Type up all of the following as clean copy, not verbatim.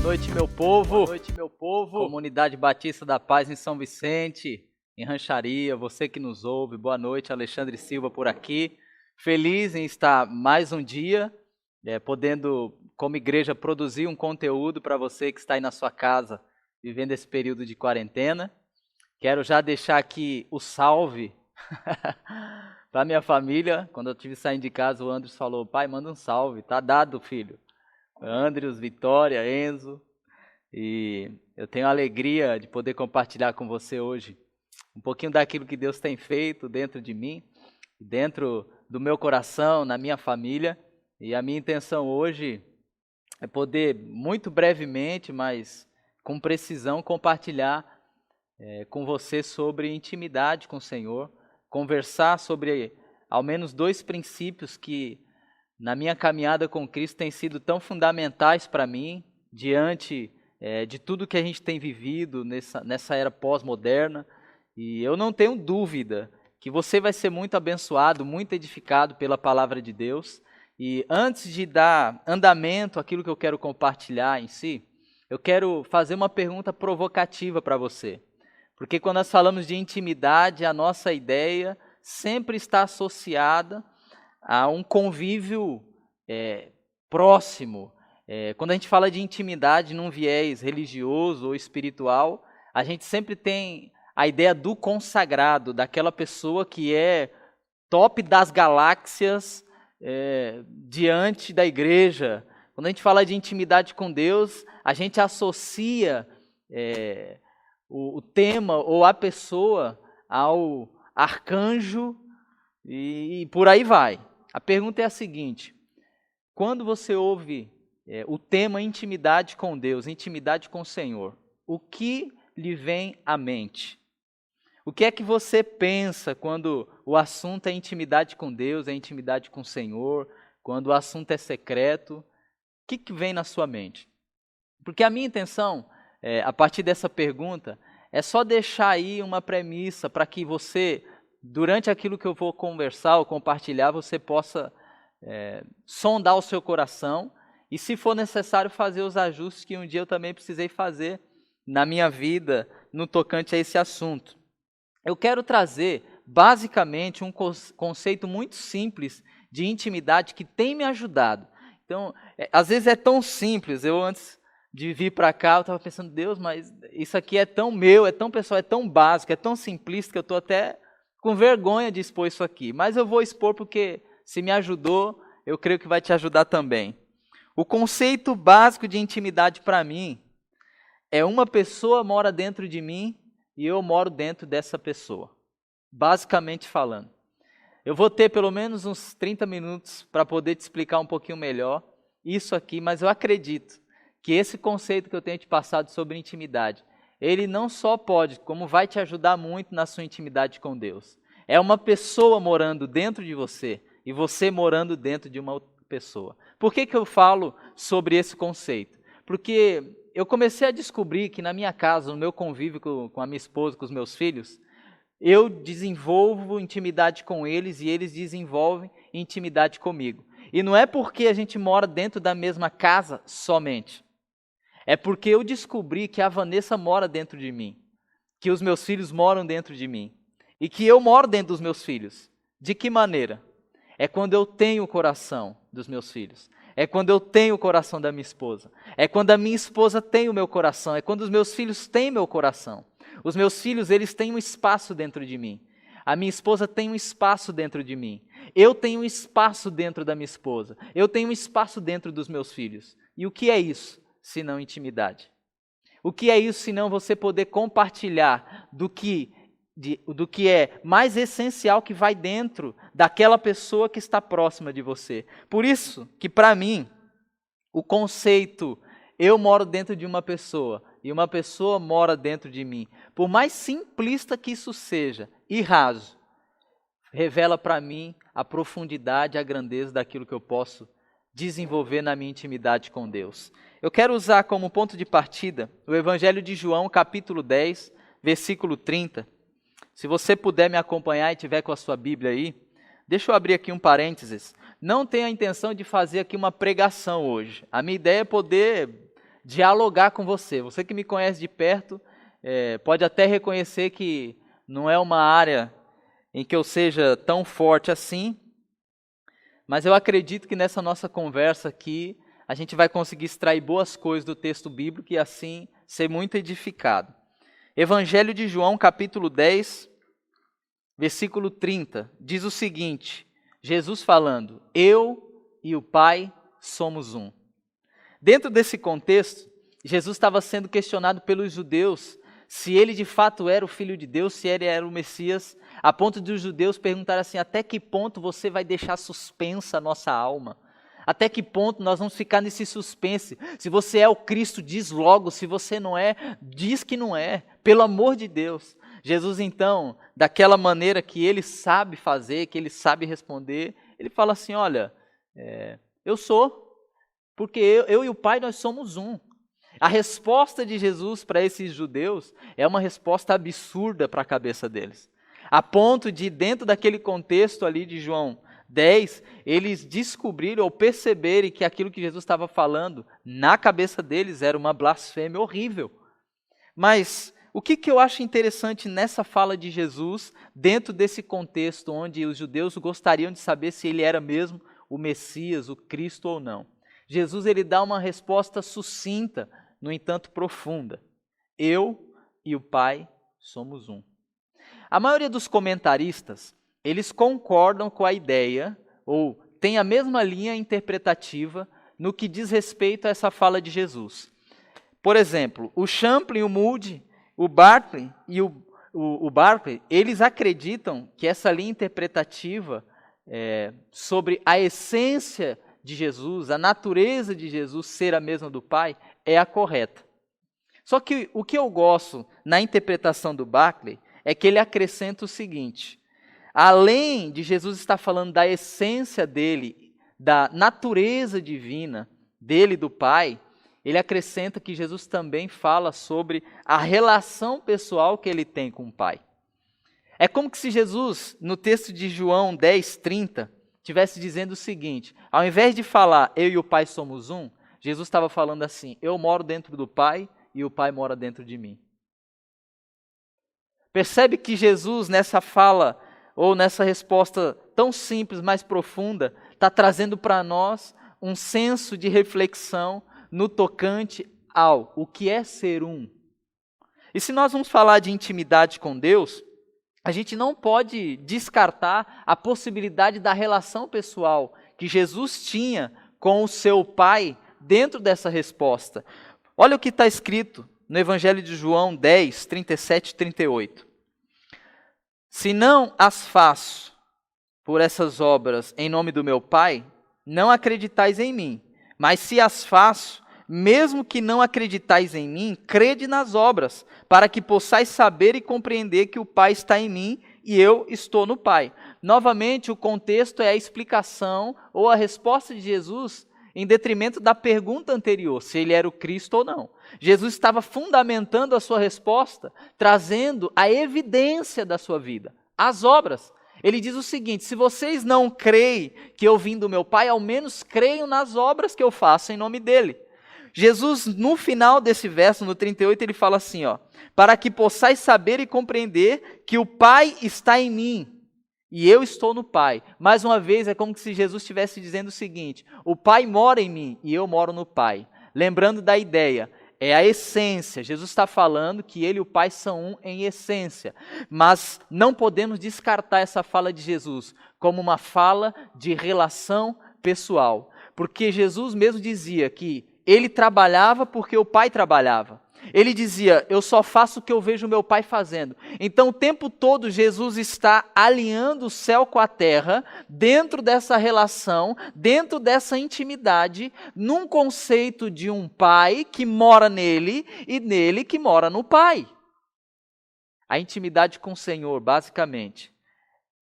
noite, meu povo. Boa noite, meu povo. Comunidade Batista da Paz em São Vicente, em Rancharia, você que nos ouve. Boa noite, Alexandre Silva por aqui. Feliz em estar mais um dia, podendo, como igreja, produzir um conteúdo para você que está aí na sua casa, vivendo esse período de quarentena. Quero já deixar aqui o salve para minha família. Quando eu estive saindo de casa, o Andres falou: pai, manda um salve. Tá dado, filho. Andres, Vitória, Enzo. E eu tenho a alegria de poder compartilhar com você hoje um pouquinho daquilo que Deus tem feito dentro de mim, dentro do meu coração, na minha família. E a minha intenção hoje é poder, muito brevemente, mas com precisão, compartilhar com você sobre intimidade com o Senhor, conversar sobre ao menos 2 princípios que na minha caminhada com Cristo têm sido tão fundamentais para mim, diante de tudo que a gente tem vivido nessa era pós-moderna. E eu não tenho dúvida que você vai ser muito abençoado, muito edificado pela palavra de Deus. E antes de dar andamento àquilo que eu quero compartilhar em si, eu quero fazer uma pergunta provocativa para você. Porque quando nós falamos de intimidade, a nossa ideia sempre está associada a um convívio próximo. Quando a gente fala de intimidade num viés religioso ou espiritual, a gente sempre tem a ideia do consagrado, daquela pessoa que é top das galáxias diante da igreja. Quando a gente fala de intimidade com Deus, a gente associa o tema ou a pessoa ao arcanjo e por aí vai. A pergunta é a seguinte: quando você ouve o tema intimidade com Deus, intimidade com o Senhor, o que lhe vem à mente? O que é que você pensa quando o assunto é intimidade com Deus, é intimidade com o Senhor, quando o assunto é secreto? O que vem na sua mente? Porque a minha intenção, a partir dessa pergunta, é só deixar aí uma premissa para que você, durante aquilo que eu vou conversar ou compartilhar, você possa sondar o seu coração e, se for necessário, fazer os ajustes que um dia eu também precisei fazer na minha vida no tocante a esse assunto. Eu quero trazer, basicamente, um conceito muito simples de intimidade que tem me ajudado. Então, às vezes é tão simples. Eu, antes de vir para cá, eu estava pensando: Deus, mas isso aqui é tão meu, é tão pessoal, é tão básico, é tão simplista que eu estou até com vergonha de expor isso aqui. Mas eu vou expor porque, se me ajudou, eu creio que vai te ajudar também. O conceito básico de intimidade para mim é: uma pessoa mora dentro de mim e eu moro dentro dessa pessoa. Basicamente falando. Eu vou ter pelo menos uns 30 minutos para poder te explicar um pouquinho melhor isso aqui, mas eu acredito que esse conceito que eu tenho te passado sobre intimidade, ele não só pode, como vai te ajudar muito na sua intimidade com Deus. É uma pessoa morando dentro de você e você morando dentro de uma outra pessoa. Por que eu falo sobre esse conceito? Porque eu comecei a descobrir que na minha casa, no meu convívio com a minha esposa, com os meus filhos, eu desenvolvo intimidade com eles e eles desenvolvem intimidade comigo. E não é porque a gente mora dentro da mesma casa somente. É porque eu descobri que a Vanessa mora dentro de mim, que os meus filhos moram dentro de mim e que eu moro dentro dos meus filhos. De que maneira? É quando eu tenho o coração dos meus filhos. É quando eu tenho o coração da minha esposa. É quando a minha esposa tem o meu coração. É quando os meus filhos têm meu coração. Os meus filhos, eles têm um espaço dentro de mim. A minha esposa tem um espaço dentro de mim. Eu tenho um espaço dentro da minha esposa. Eu tenho um espaço dentro dos meus filhos. E o que é isso, se não intimidade? O que é isso, se não você poder compartilhar do que é mais essencial, que vai dentro daquela pessoa que está próxima de você? Por isso que, para mim, o conceito eu moro dentro de uma pessoa e uma pessoa mora dentro de mim, por mais simplista que isso seja e raso, revela para mim a profundidade, a grandeza daquilo que eu posso desenvolver na minha intimidade com Deus. Eu quero usar como ponto de partida o Evangelho de João, capítulo 10, versículo 30. Se você puder me acompanhar e tiver com a sua Bíblia aí, deixa eu abrir aqui um parênteses. Não tenho a intenção de fazer aqui uma pregação hoje. A minha ideia é poder dialogar com você. Você que me conhece de perto, pode até reconhecer que não é uma área em que eu seja tão forte assim, mas eu acredito que nessa nossa conversa aqui, a gente vai conseguir extrair boas coisas do texto bíblico e assim ser muito edificado. Evangelho de João, capítulo 10, versículo 30, diz o seguinte, Jesus falando, eu e o Pai somos um. Dentro desse contexto, Jesus estava sendo questionado pelos judeus se ele de fato era o Filho de Deus, se ele era o Messias, a ponto de os judeus perguntarem assim, até que ponto você vai deixar suspensa a nossa alma? Até que ponto nós vamos ficar nesse suspense? Se você é o Cristo, diz logo, se você não é, diz que não é, pelo amor de Deus. Jesus então, daquela maneira que ele sabe fazer, que ele sabe responder, ele fala assim, olha, eu sou, porque eu e o Pai nós somos um. A resposta de Jesus para esses judeus é uma resposta absurda para a cabeça deles. A ponto de, dentro daquele contexto ali de João 10, eles descobrirem ou perceberem que aquilo que Jesus estava falando, na cabeça deles, era uma blasfêmia horrível. Mas o que eu acho interessante nessa fala de Jesus, dentro desse contexto onde os judeus gostariam de saber se ele era mesmo o Messias, o Cristo ou não? Jesus ele dá uma resposta sucinta, no entanto profunda. Eu e o Pai somos um. A maioria dos comentaristas, eles concordam com a ideia, ou têm a mesma linha interpretativa no que diz respeito a essa fala de Jesus. Por exemplo, o Champlin, o Moody, o Barclay e o Barclay, eles acreditam que essa linha interpretativa sobre a essência de Jesus, a natureza de Jesus ser a mesma do Pai, é a correta. Só que o que eu gosto na interpretação do Barclay é que ele acrescenta o seguinte, além de Jesus estar falando da essência dele, da natureza divina dele, do Pai, ele acrescenta que Jesus também fala sobre a relação pessoal que ele tem com o Pai. É como que se Jesus, no texto de João 10, 30, estivesse dizendo o seguinte, ao invés de falar, eu e o Pai somos um, Jesus estava falando assim, eu moro dentro do Pai e o Pai mora dentro de mim. Percebe que Jesus, nessa fala, ou nessa resposta tão simples, mas profunda, está trazendo para nós um senso de reflexão no tocante ao o que é ser um. E se nós vamos falar de intimidade com Deus, a gente não pode descartar a possibilidade da relação pessoal que Jesus tinha com o seu Pai dentro dessa resposta. Olha o que está escrito no Evangelho de João 10, 37 e 38. Se não as faço por essas obras em nome do meu Pai, não acreditais em mim. Mas se as faço, mesmo que não acreditais em mim, crede nas obras, para que possais saber e compreender que o Pai está em mim e eu estou no Pai. Novamente, o contexto é a explicação ou a resposta de Jesus em detrimento da pergunta anterior, se ele era o Cristo ou não. Jesus estava fundamentando a sua resposta, trazendo a evidência da sua vida, as obras. Ele diz o seguinte, se vocês não creem que eu vim do meu Pai, ao menos creiam nas obras que eu faço em nome dele. Jesus, no final desse verso, no 38, ele fala assim, para que possais saber e compreender que o Pai está em mim e eu estou no Pai. Mais uma vez, é como se Jesus estivesse dizendo o seguinte, o Pai mora em mim e eu moro no Pai. Lembrando da ideia, é a essência. Jesus está falando que ele e o Pai são um em essência. Mas não podemos descartar essa fala de Jesus como uma fala de relação pessoal. Porque Jesus mesmo dizia que ele trabalhava porque o Pai trabalhava. Ele dizia, eu só faço o que eu vejo o meu Pai fazendo. Então o tempo todo Jesus está alinhando o céu com a terra, dentro dessa relação, dentro dessa intimidade, num conceito de um Pai que mora nele e nele que mora no Pai. A intimidade com o Senhor, basicamente,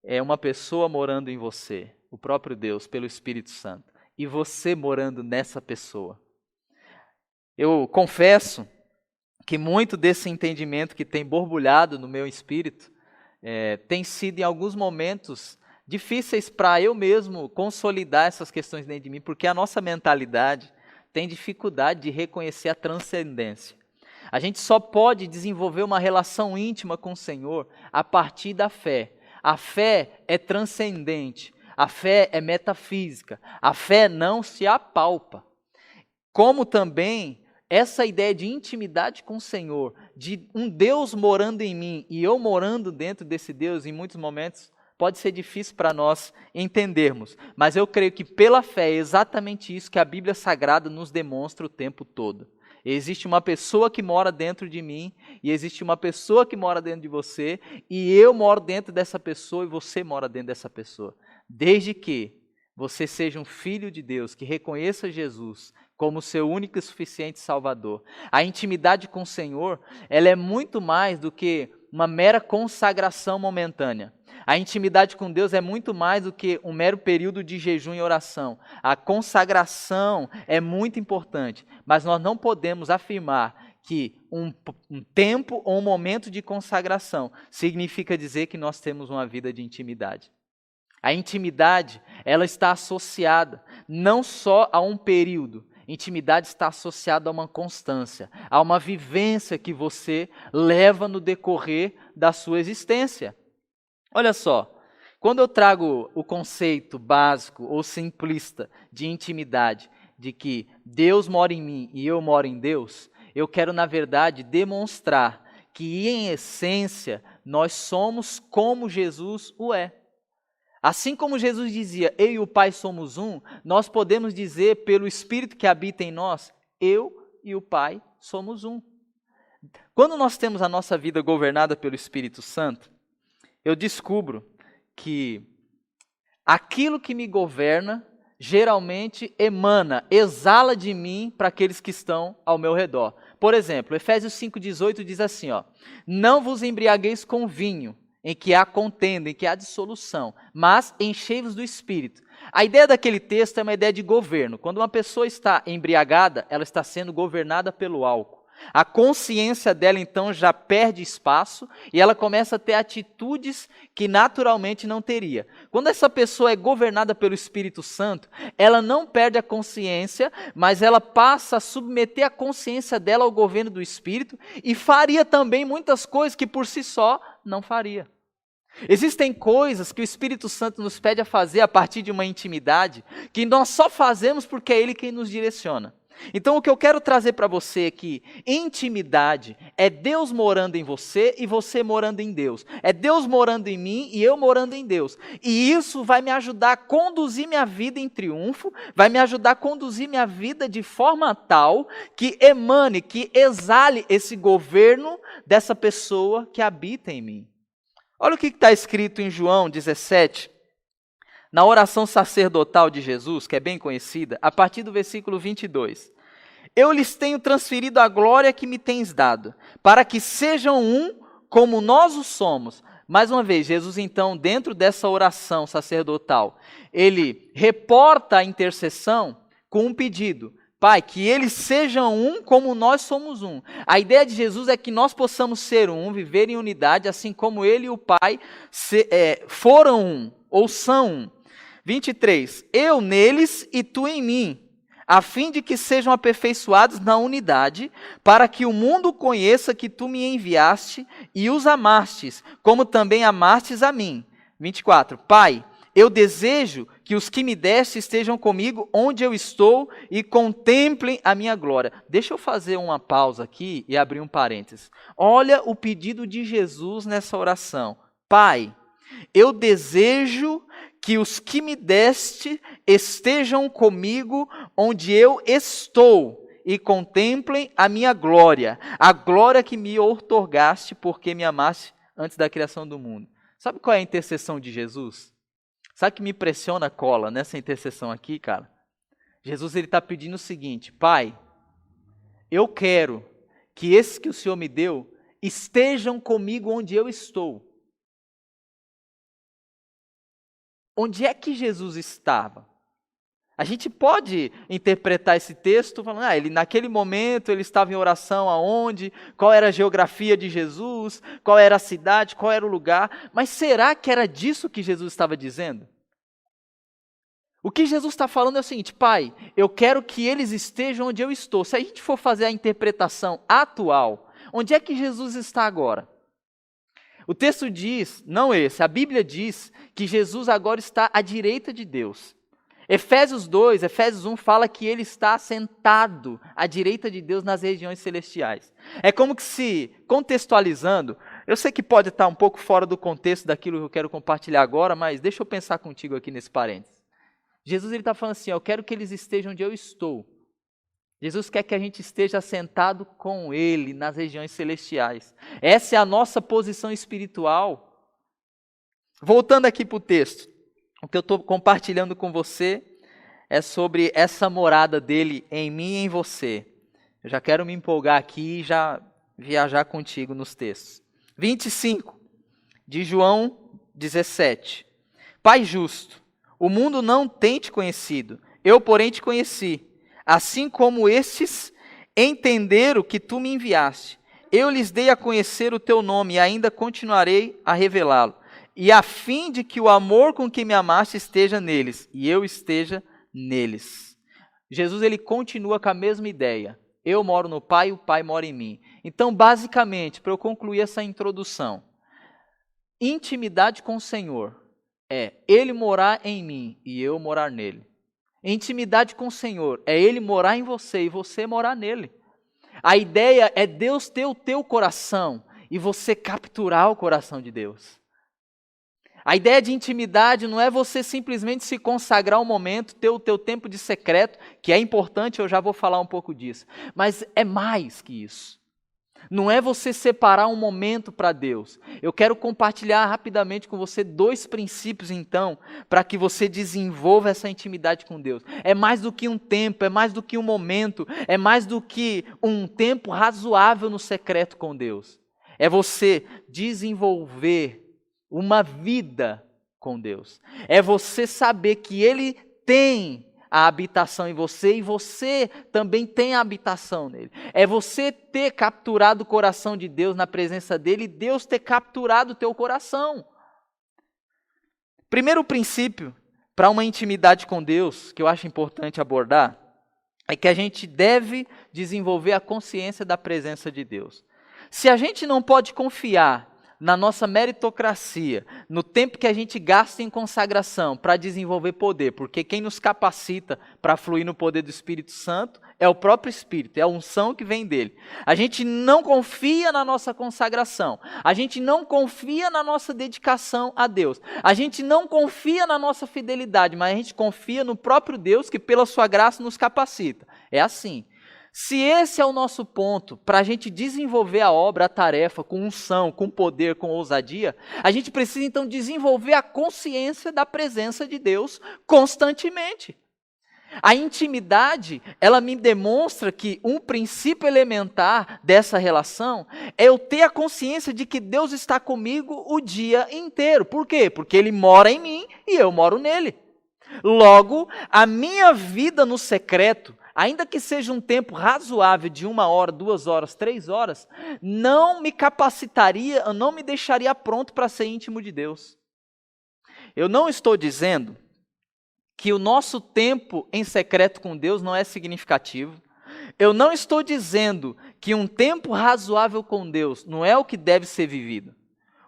é uma pessoa morando em você, o próprio Deus, pelo Espírito Santo, e você morando nessa pessoa. Eu confesso que muito desse entendimento que tem borbulhado no meu espírito tem sido em alguns momentos difíceis para eu mesmo consolidar essas questões dentro de mim, porque a nossa mentalidade tem dificuldade de reconhecer a transcendência. A gente só pode desenvolver uma relação íntima com o Senhor a partir da fé. A fé é transcendente, a fé é metafísica, a fé não se apalpa. Como também essa ideia de intimidade com o Senhor, de um Deus morando em mim e eu morando dentro desse Deus, em muitos momentos pode ser difícil para nós entendermos, mas eu creio que pela fé é exatamente isso que a Bíblia Sagrada nos demonstra o tempo todo. Existe uma pessoa que mora dentro de mim, e existe uma pessoa que mora dentro de você, e eu moro dentro dessa pessoa, e você mora dentro dessa pessoa. Desde que você seja um filho de Deus, que reconheça Jesus como seu único e suficiente Salvador. A intimidade com o Senhor, ela é muito mais do que uma mera consagração momentânea. A intimidade com Deus é muito mais do que um mero período de jejum e oração. A consagração é muito importante, mas nós não podemos afirmar que um tempo ou um momento de consagração significa dizer que nós temos uma vida de intimidade. A intimidade, ela está associada não só a um período, intimidade está associada a uma constância, a uma vivência que você leva no decorrer da sua existência. Olha só, quando eu trago o conceito básico ou simplista de intimidade, de que Deus mora em mim e eu moro em Deus, eu quero, na verdade, demonstrar que, em essência, nós somos como Jesus o é. Assim como Jesus dizia, eu e o Pai somos um, nós podemos dizer, pelo Espírito que habita em nós, eu e o Pai somos um. Quando nós temos a nossa vida governada pelo Espírito Santo, eu descubro que aquilo que me governa geralmente emana, exala de mim para aqueles que estão ao meu redor. Por exemplo, Efésios 5,18 diz assim, não vos embriagueis com vinho, em que há contenda, em que há dissolução, mas enchei-vos do Espírito. A ideia daquele texto é uma ideia de governo. Quando uma pessoa está embriagada, ela está sendo governada pelo álcool. A consciência dela, então, já perde espaço e ela começa a ter atitudes que naturalmente não teria. Quando essa pessoa é governada pelo Espírito Santo, ela não perde a consciência, mas ela passa a submeter a consciência dela ao governo do Espírito e faria também muitas coisas que por si só não faria. Existem coisas que o Espírito Santo nos pede a fazer a partir de uma intimidade que nós só fazemos porque é Ele quem nos direciona. Então o que eu quero trazer para você é que intimidade é Deus morando em você e você morando em Deus. É Deus morando em mim e eu morando em Deus. E isso vai me ajudar a conduzir minha vida em triunfo, vai me ajudar a conduzir minha vida de forma tal que emane, que exale esse governo dessa pessoa que habita em mim. Olha o que está escrito em João 17, na oração sacerdotal de Jesus, que é bem conhecida, a partir do versículo 22. Eu lhes tenho transferido a glória que me tens dado, para que sejam um como nós o somos. Mais uma vez, Jesus então, dentro dessa oração sacerdotal, ele reporta a intercessão com um pedido. Pai, que eles sejam um como nós somos um. A ideia de Jesus é que nós possamos ser um, viver em unidade, assim como ele e o Pai foram um, ou são um. 23. Eu neles e tu em mim, a fim de que sejam aperfeiçoados na unidade, para que o mundo conheça que tu me enviaste e os amastes, como também amastes a mim. 24. Pai, eu desejo que os que me deste estejam comigo onde eu estou e contemplem a minha glória. Deixa eu fazer uma pausa aqui e abrir um parênteses. Olha o pedido de Jesus nessa oração. Pai, eu desejo que os que me deste estejam comigo onde eu estou e contemplem a minha glória, a glória que me outorgaste porque me amaste antes da criação do mundo. Sabe qual é a intercessão de Jesus? Sabe o que me impressiona a cola nessa intercessão aqui, cara? Jesus está pedindo o seguinte, Pai, eu quero que esses que o Senhor me deu estejam comigo onde eu estou. Onde é que Jesus estava? A gente pode interpretar esse texto falando, ele naquele momento ele estava em oração aonde? Qual era a geografia de Jesus? Qual era a cidade? Qual era o lugar? Mas será que era disso que Jesus estava dizendo? O que Jesus está falando é o seguinte: Pai, eu quero que eles estejam onde eu estou. Se a gente for fazer a interpretação atual, onde é que Jesus está agora? O texto diz, não esse, a Bíblia diz que Jesus agora está à direita de Deus. Efésios 2, Efésios 1 fala que ele está sentado à direita de Deus nas regiões celestiais. É como que se, contextualizando, eu sei que pode estar um pouco fora do contexto daquilo que eu quero compartilhar agora, mas deixa eu pensar contigo aqui nesse parênteses. Jesus está falando assim: eu quero que eles estejam onde eu estou. Jesus quer que a gente esteja sentado com Ele nas regiões celestiais. Essa é a nossa posição espiritual. Voltando aqui para o texto, o que eu estou compartilhando com você é sobre essa morada dele em mim e em você. Eu já quero me empolgar aqui e já viajar contigo nos textos. 25, de João 17. Pai justo, o mundo não tem te conhecido, eu, porém, te conheci. Assim como estes entenderam que tu me enviaste, eu lhes dei a conhecer o teu nome e ainda continuarei a revelá-lo. E a fim de que o amor com que me amaste esteja neles e eu esteja neles. Jesus, ele continua com a mesma ideia. Eu moro no Pai e o Pai mora em mim. Então, basicamente, para eu concluir essa introdução, intimidade com o Senhor é Ele morar em mim e eu morar nele. Intimidade com o Senhor é Ele morar em você e você morar nele. A ideia é Deus ter o teu coração e você capturar o coração de Deus. A ideia de intimidade não é você simplesmente se consagrar um momento, ter o teu tempo de secreto, que é importante, eu já vou falar um pouco disso. Mas é mais que isso. Não é você separar um momento para Deus. Eu quero compartilhar rapidamente com você 2 princípios, então, para que você desenvolva essa intimidade com Deus. É mais do que um tempo, é mais do que um momento, é mais do que um tempo razoável no secreto com Deus. É você desenvolver uma vida com Deus. É você saber que Ele tem a habitação em você e você também tem a habitação nele. É você ter capturado o coração de Deus na presença dele e Deus ter capturado o teu coração. Primeiro princípio para uma intimidade com Deus, que eu acho importante abordar, é que a gente deve desenvolver a consciência da presença de Deus. Se a gente não pode confiar na nossa meritocracia, no tempo que a gente gasta em consagração para desenvolver poder, porque quem nos capacita para fluir no poder do Espírito Santo é o próprio Espírito, é a unção que vem dele. A gente não confia na nossa consagração, a gente não confia na nossa dedicação a Deus, a gente não confia na nossa fidelidade, mas a gente confia no próprio Deus que pela sua graça nos capacita. É assim. Se esse é o nosso ponto para a gente desenvolver a obra, a tarefa, com unção, com poder, com ousadia, a gente precisa então desenvolver a consciência da presença de Deus constantemente. A intimidade, ela me demonstra que um princípio elementar dessa relação é eu ter a consciência de que Deus está comigo o dia inteiro. Por quê? Porque Ele mora em mim e eu moro nele. Logo, a minha vida no secreto, ainda que seja um tempo razoável de 1 hora, 2 horas, 3 horas, não me capacitaria, não me deixaria pronto para ser íntimo de Deus. Eu não estou dizendo que o nosso tempo em secreto com Deus não é significativo. Eu não estou dizendo que um tempo razoável com Deus não é o que deve ser vivido.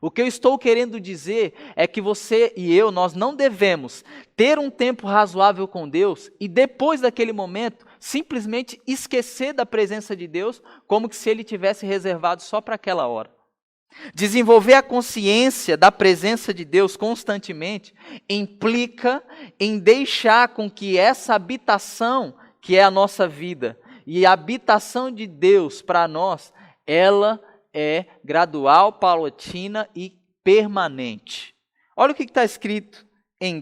O que eu estou querendo dizer é que você e eu, nós não devemos ter um tempo razoável com Deus e depois daquele momento simplesmente esquecer da presença de Deus como que se Ele tivesse reservado só para aquela hora. Desenvolver a consciência da presença de Deus constantemente implica em deixar com que essa habitação, que é a nossa vida, e a habitação de Deus para nós, ela é gradual, paulatina e permanente. Olha o que está escrito em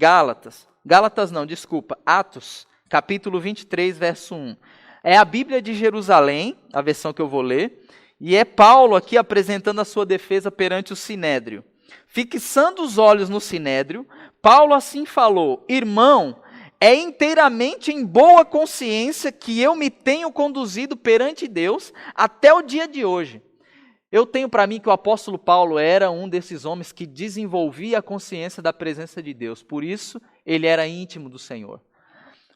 Atos, capítulo 23, verso 1. É a Bíblia de Jerusalém, a versão que eu vou ler, e é Paulo aqui apresentando a sua defesa perante o Sinédrio. Fixando os olhos no Sinédrio, Paulo assim falou: irmão, é inteiramente em boa consciência que eu me tenho conduzido perante Deus até o dia de hoje. Eu tenho para mim que o apóstolo Paulo era um desses homens que desenvolvia a consciência da presença de Deus. Por isso, ele era íntimo do Senhor.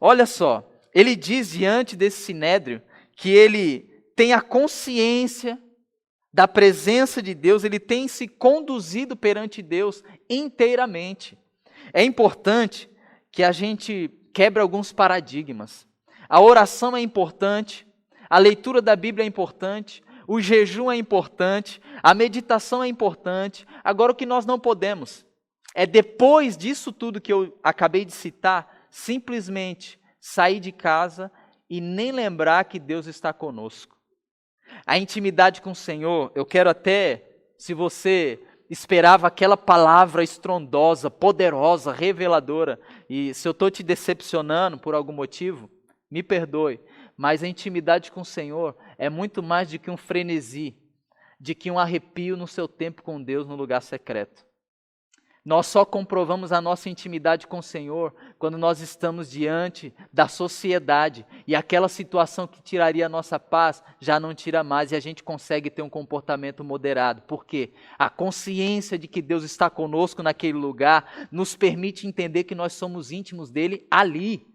Olha só, ele diz diante desse sinédrio que ele tem a consciência da presença de Deus, ele tem se conduzido perante Deus inteiramente. É importante que a gente quebre alguns paradigmas. A oração é importante, a leitura da Bíblia é importante, o jejum é importante, a meditação é importante. Agora, o que nós não podemos é, depois disso tudo que eu acabei de citar, simplesmente sair de casa e nem lembrar que Deus está conosco. A intimidade com o Senhor, eu quero até, se você esperava aquela palavra estrondosa, poderosa, reveladora, e se eu estou te decepcionando por algum motivo, me perdoe, mas a intimidade com o Senhor é muito mais do que um frenesi, de que um arrepio no seu tempo com Deus no lugar secreto. Nós só comprovamos a nossa intimidade com o Senhor quando nós estamos diante da sociedade e aquela situação que tiraria a nossa paz já não tira mais e a gente consegue ter um comportamento moderado. Por quê? A consciência de que Deus está conosco naquele lugar nos permite entender que nós somos íntimos dele ali.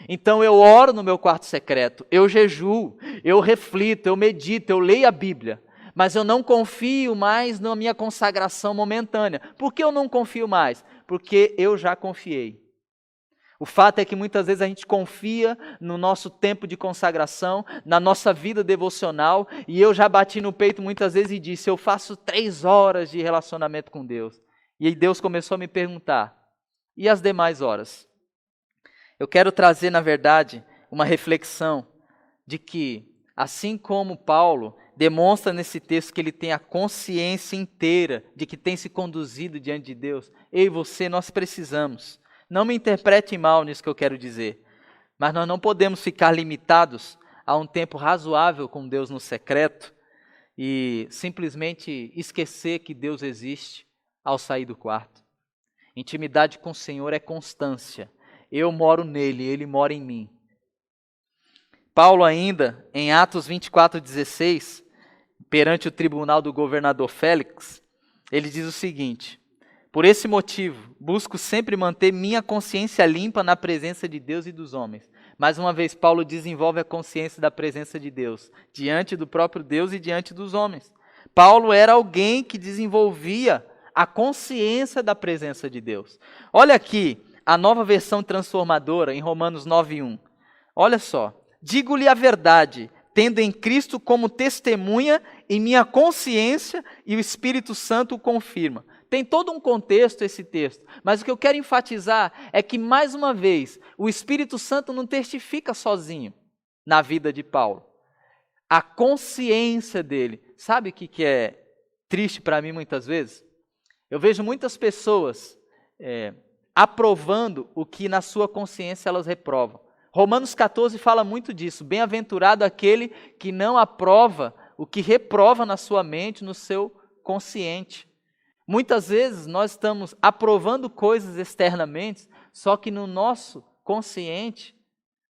Então eu oro no meu quarto secreto, eu jejuo, eu reflito, eu medito, eu leio a Bíblia. Mas eu não confio mais na minha consagração momentânea. Por que eu não confio mais? Porque eu já confiei. O fato é que muitas vezes a gente confia no nosso tempo de consagração, na nossa vida devocional, e eu já bati no peito muitas vezes e disse, eu faço 3 horas de relacionamento com Deus. E aí Deus começou a me perguntar, e as demais horas? Eu quero trazer, na verdade, uma reflexão de que, assim como Paulo demonstra nesse texto que ele tem a consciência inteira de que tem se conduzido diante de Deus, eu e você, nós precisamos. Não me interprete mal nisso que eu quero dizer, mas nós não podemos ficar limitados a um tempo razoável com Deus no secreto e simplesmente esquecer que Deus existe ao sair do quarto. Intimidade com o Senhor é constância. Eu moro nele, ele mora em mim. Paulo ainda, em Atos 24:16, perante o tribunal do governador Félix, ele diz o seguinte, por esse motivo, busco sempre manter minha consciência limpa na presença de Deus e dos homens. Mais uma vez, Paulo desenvolve a consciência da presença de Deus, diante do próprio Deus e diante dos homens. Paulo era alguém que desenvolvia a consciência da presença de Deus. Olha aqui, a nova versão transformadora, em Romanos 9:1. Olha só, digo-lhe a verdade, tendo em Cristo como testemunha em minha consciência e o Espírito Santo o confirma. Tem todo um contexto esse texto, mas o que eu quero enfatizar é que, mais uma vez, o Espírito Santo não testifica sozinho na vida de Paulo. A consciência dele, sabe o que é triste para mim muitas vezes? Eu vejo muitas pessoas aprovando o que na sua consciência elas reprovam. Romanos 14 fala muito disso. Bem-aventurado aquele que não aprova o que reprova na sua mente, no seu consciente. Muitas vezes nós estamos aprovando coisas externamente, só que no nosso consciente,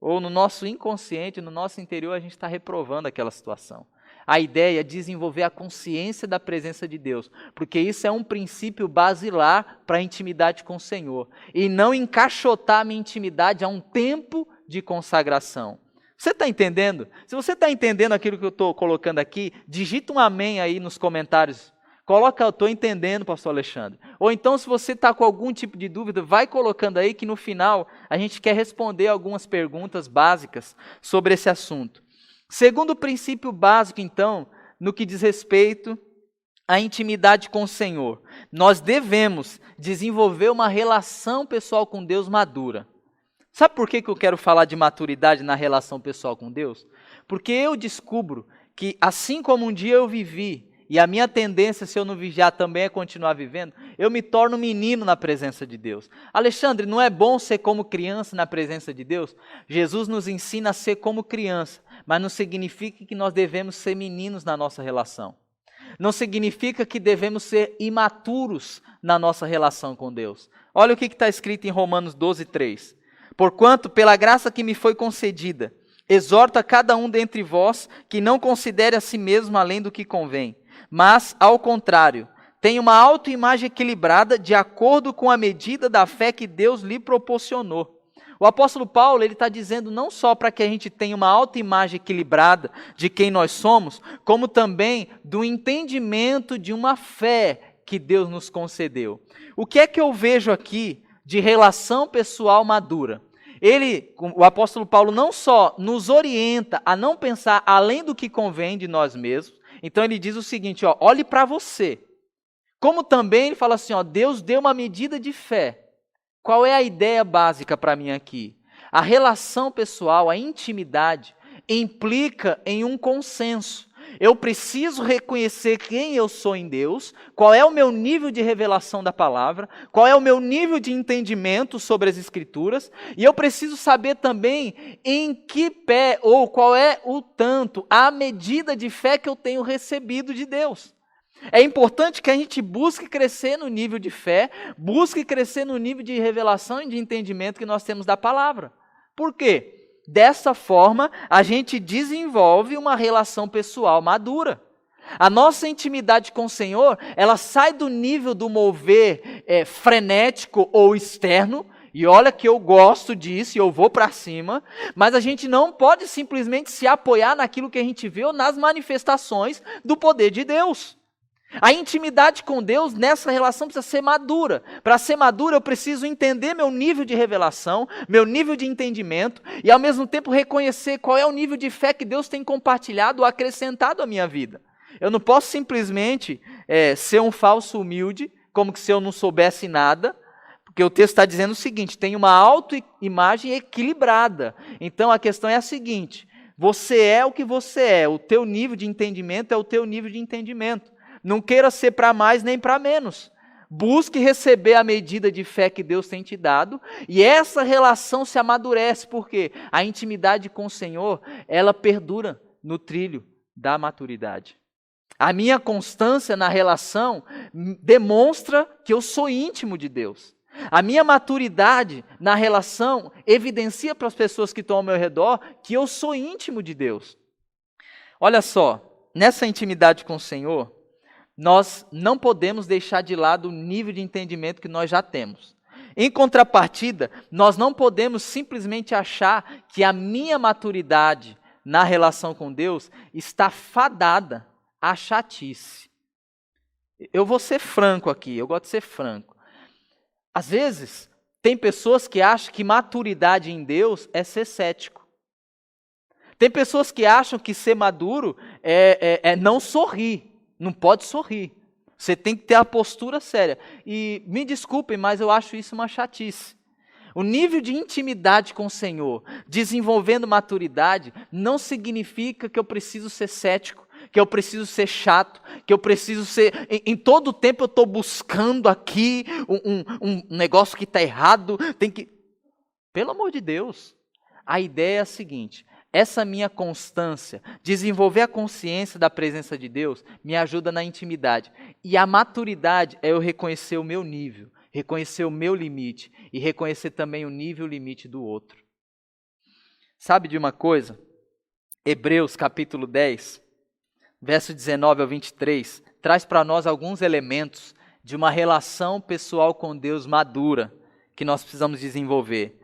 ou no nosso inconsciente, no nosso interior, a gente está reprovando aquela situação. A ideia é desenvolver a consciência da presença de Deus, porque isso é um princípio basilar para a intimidade com o Senhor. E não encaixotar a minha intimidade a um tempo de consagração. Você está entendendo? Se você está entendendo aquilo que eu estou colocando aqui, digita um amém aí nos comentários. Coloca, eu estou entendendo, pastor Alexandre. Ou então, se você está com algum tipo de dúvida, vai colocando aí que no final a gente quer responder algumas perguntas básicas sobre esse assunto. Segundo princípio básico, então, no que diz respeito à intimidade com o Senhor, nós devemos desenvolver uma relação pessoal com Deus madura. Sabe por que eu quero falar de maturidade na relação pessoal com Deus? Porque eu descubro que, assim como um dia eu vivi, e a minha tendência, se eu não vigiar, também é continuar vivendo, eu me torno menino na presença de Deus. Alexandre, não é bom ser como criança na presença de Deus? Jesus nos ensina a ser como criança, mas não significa que nós devemos ser meninos na nossa relação. Não significa que devemos ser imaturos na nossa relação com Deus. Olha o que está escrito em Romanos 12:3. Porquanto, pela graça que me foi concedida, exorto a cada um dentre vós que não considere a si mesmo além do que convém, mas, ao contrário, tenha uma autoimagem equilibrada de acordo com a medida da fé que Deus lhe proporcionou. O apóstolo Paulo, ele está dizendo não só para que a gente tenha uma autoimagem equilibrada de quem nós somos, como também do entendimento de uma fé que Deus nos concedeu. O que é que eu vejo aqui de relação pessoal madura? O apóstolo Paulo não só nos orienta a não pensar além do que convém de nós mesmos, então ele diz o seguinte, olhe para você. Como também ele fala assim, Deus deu uma medida de fé. Qual é a ideia básica para mim aqui? A relação pessoal, a intimidade, implica em um consenso. Eu preciso reconhecer quem eu sou em Deus, qual é o meu nível de revelação da palavra, qual é o meu nível de entendimento sobre as Escrituras, e eu preciso saber também em que pé ou qual é o tanto, a medida de fé que eu tenho recebido de Deus. É importante que a gente busque crescer no nível de fé, busque crescer no nível de revelação e de entendimento que nós temos da palavra. Por quê? Dessa forma, a gente desenvolve uma relação pessoal madura. A nossa intimidade com o Senhor, ela sai do nível do mover frenético ou externo, e olha que eu gosto disso e eu vou para cima, mas a gente não pode simplesmente se apoiar naquilo que a gente vê ou nas manifestações do poder de Deus. A intimidade com Deus nessa relação precisa ser madura. Para ser madura, eu preciso entender meu nível de revelação, meu nível de entendimento e, ao mesmo tempo, reconhecer qual é o nível de fé que Deus tem compartilhado ou acrescentado à minha vida. Eu não posso simplesmente ser um falso humilde, como se eu não soubesse nada, porque o texto está dizendo o seguinte, tem uma autoimagem equilibrada. Então, a questão é a seguinte, você é o que você é, o teu nível de entendimento é o teu nível de entendimento. Não queira ser para mais nem para menos. Busque receber a medida de fé que Deus tem te dado. E essa relação se amadurece, porque a intimidade com o Senhor, ela perdura no trilho da maturidade. A minha constância na relação demonstra que eu sou íntimo de Deus. A minha maturidade na relação evidencia para as pessoas que estão ao meu redor que eu sou íntimo de Deus. Olha só, nessa intimidade com o Senhor, nós não podemos deixar de lado o nível de entendimento que nós já temos. Em contrapartida, nós não podemos simplesmente achar que a minha maturidade na relação com Deus está fadada à chatice. Eu vou ser franco aqui, eu gosto de ser franco. Às vezes, tem pessoas que acham que maturidade em Deus é ser cético. Tem pessoas que acham que ser maduro é não sorrir. Não pode sorrir. Você tem que ter a postura séria. E me desculpem, mas eu acho isso uma chatice. O nível de intimidade com o Senhor, desenvolvendo maturidade, não significa que eu preciso ser cético, que eu preciso ser chato, que eu preciso ser... Em todo o tempo eu estou buscando aqui um negócio que está errado. Tem que... Pelo amor de Deus, a ideia é a seguinte... Essa minha constância, desenvolver a consciência da presença de Deus, me ajuda na intimidade. E a maturidade é eu reconhecer o meu nível, reconhecer o meu limite e reconhecer também o nível e o limite do outro. Sabe de uma coisa? Hebreus capítulo 10, verso 19 ao 23, traz para nós alguns elementos de uma relação pessoal com Deus madura que nós precisamos desenvolver.